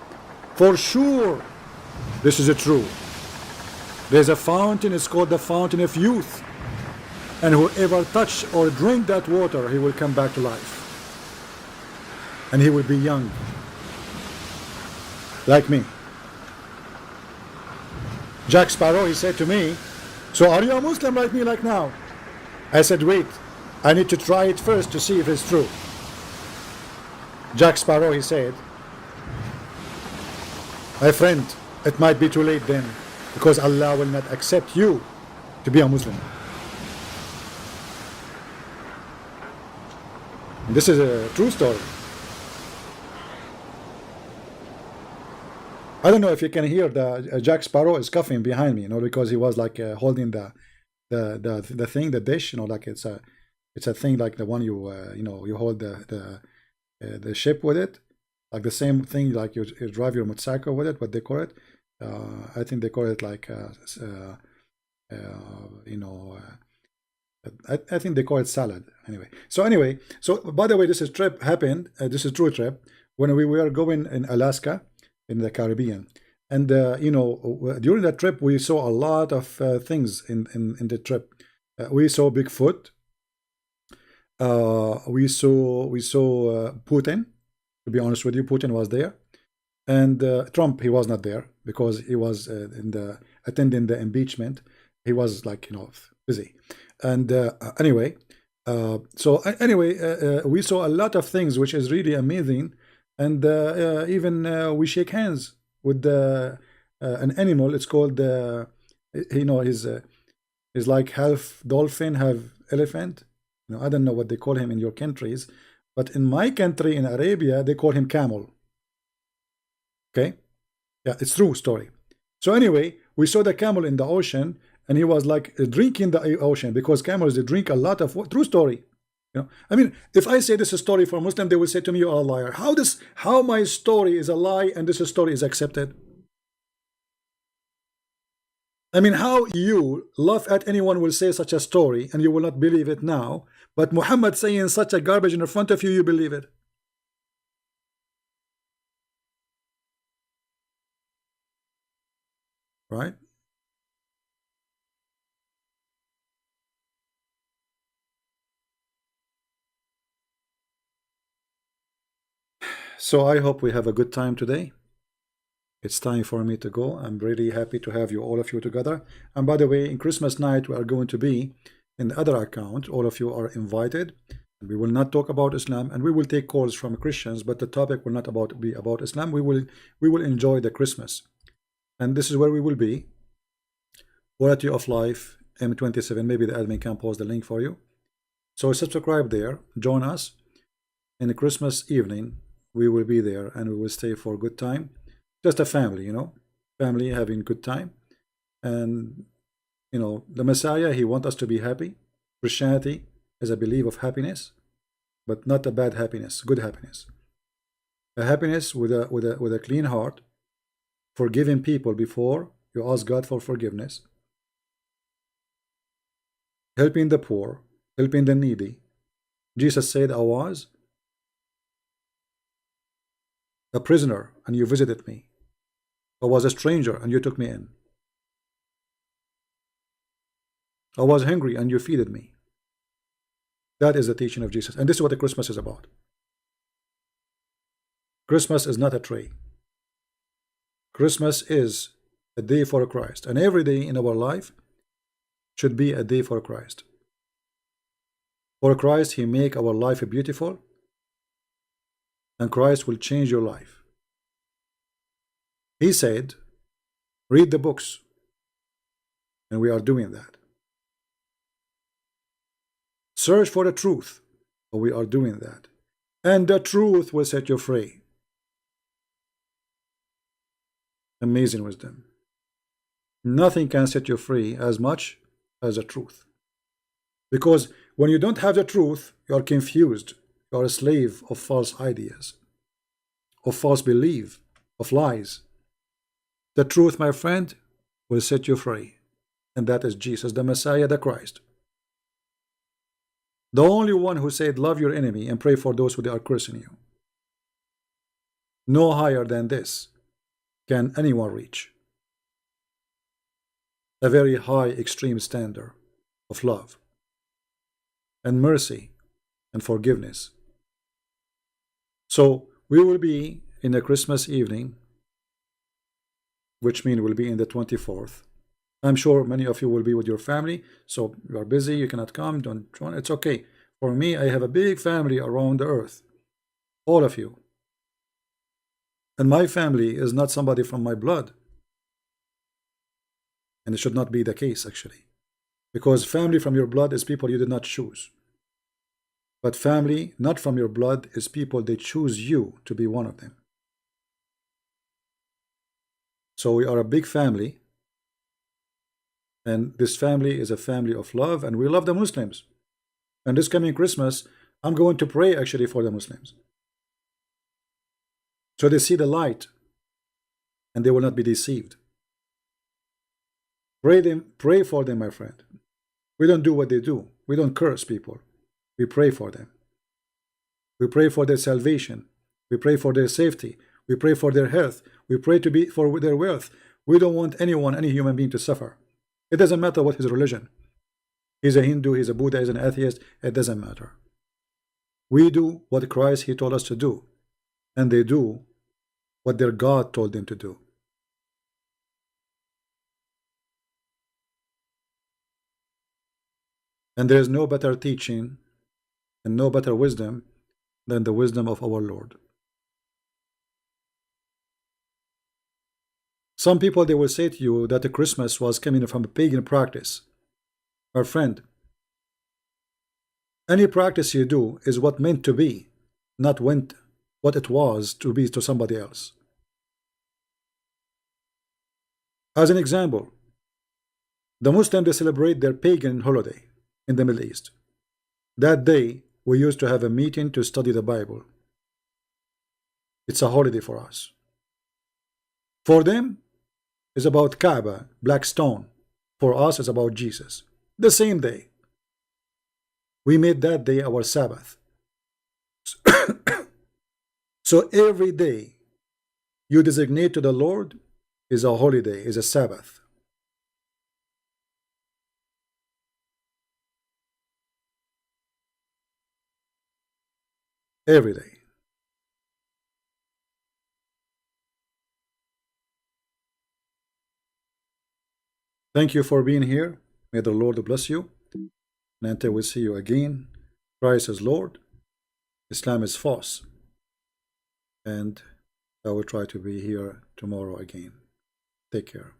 for sure this is true. There's a fountain, it's called the fountain of youth. And whoever touch or drink that water, he will come back to life. And he will be young. Like me. Jack Sparrow, he said to me, so are you a Muslim like me like now? I said, wait, I need to try it first to see if it's true. Jack Sparrow, he said, my friend, it might be too late then, because Allah will not accept you to be a Muslim. This is a true story. I don't know if you can hear the Jack Sparrow is coughing behind me, because he was like holding the thing, the dish, like it's a thing like the one you you hold the ship with it, like the same thing like you drive your motorcycle with it. What they call it? I think they call it like I think they call it salad. Anyway, so by the way, this is trip happened. This is true trip when we were going in Alaska, in the Caribbean, and during that trip we saw a lot of things in the trip. We saw Bigfoot. We saw Putin. To be honest with you, Putin was there, and Trump, he was not there because he was attending the impeachment. He was like busy. And anyway, we saw a lot of things which is really amazing. And even we shake hands with an animal. It's called he's like half dolphin, half elephant. I don't know what they call him in your countries, but in my country, in Arabia, they call him camel. Okay, yeah, it's true story. So anyway, we saw the camel in the ocean, and he was like drinking the ocean, because camels, they drink a lot of water. True story. I mean, if I say this is a story for Muslim, they will say to me, you are a liar. How my story is a lie and this story is accepted? I mean, how you laugh at anyone will say such a story and you will not believe it now, but Muhammad saying such a garbage in front of you, you believe it. Right? So I hope we have a good time today. It's time for me to go. I'm really happy to have you, all of you, together. And by the way, in Christmas night, we are going to be in the other account. All of you are invited. We will not talk about Islam, and we will take calls from Christians, but the topic will not be about Islam. We will enjoy the Christmas. And this is where we will be. Quality of Life M27. Maybe the admin can post the link for you. So subscribe there. Join us in the Christmas evening. We will be there and we will stay for a good time. Just a family, family having good time. And the Messiah, he wants us to be happy. Christianity is a belief of happiness, but not a bad happiness, good happiness. A happiness with a clean heart, forgiving people before you ask God for forgiveness, helping the poor, helping the needy. Jesus said, I was a prisoner and you visited me. I was a stranger and you took me in. I was hungry and you feeded me. That is the teaching of Jesus. And this is what the Christmas is about. Christmas is not a tree. Christmas is a day for Christ. And every day in our life should be a day for Christ. For Christ, he make our life beautiful. And Christ will change your life. He said, read the books. And we are doing that. Search for the truth. And we are doing that. And the truth will set you free. Amazing wisdom. Nothing can set you free as much as the truth. Because when you don't have the truth, you are confused. You are a slave of false ideas, of false belief, of lies. The truth, my friend, will set you free. And that is Jesus, the Messiah, the Christ. The only one who said, love your enemy and pray for those who are cursing you. No higher than this can anyone reach. A very high, extreme standard of love and mercy and forgiveness. So we will be in the Christmas evening, which means we'll be in the 24th, I'm sure many of you will be with your family, so you are busy, you cannot come, don't, it's okay. For me, I have a big family around the earth, all of you. And my family is not somebody from my blood. And it should not be the case, actually. Because family from your blood is people you did not choose. But family not from your blood is people they choose you to be one of them. So we are a big family. And this family is a family of love, and we love the Muslims. And this coming Christmas, I'm going to pray actually for the Muslims. So they see the light and they will not be deceived. Pray for them, my friend. We don't do what they do. We don't curse people. We pray for them. We pray for their salvation. We pray for their safety. We pray for their health. We pray for their wealth. We don't want anyone, any human being to suffer. It doesn't matter what his religion. He's a Hindu, he's a Buddha, he's an atheist. It doesn't matter. We do what Christ he told us to do. And they do what their God told them to do. And there is no better teaching and no better wisdom than the wisdom of our Lord. Some people, they will say to you that the Christmas was coming from a pagan practice. My friend, any practice you do is what meant to be, not what it was to be to somebody else. As an example, the Muslims, they celebrate their pagan holiday in the Middle East. That day, we used to have a meeting to study the Bible. It's a holiday for us. For them, it's about Kaaba, black stone. For us, it's about Jesus. The same day. We made that day our Sabbath. So every day you designate to the Lord is a holiday, is a Sabbath. Every day. Thank you for being here. May the Lord bless you. And until we see you again, Christ is Lord, Islam is false. And I will try to be here tomorrow again. Take care.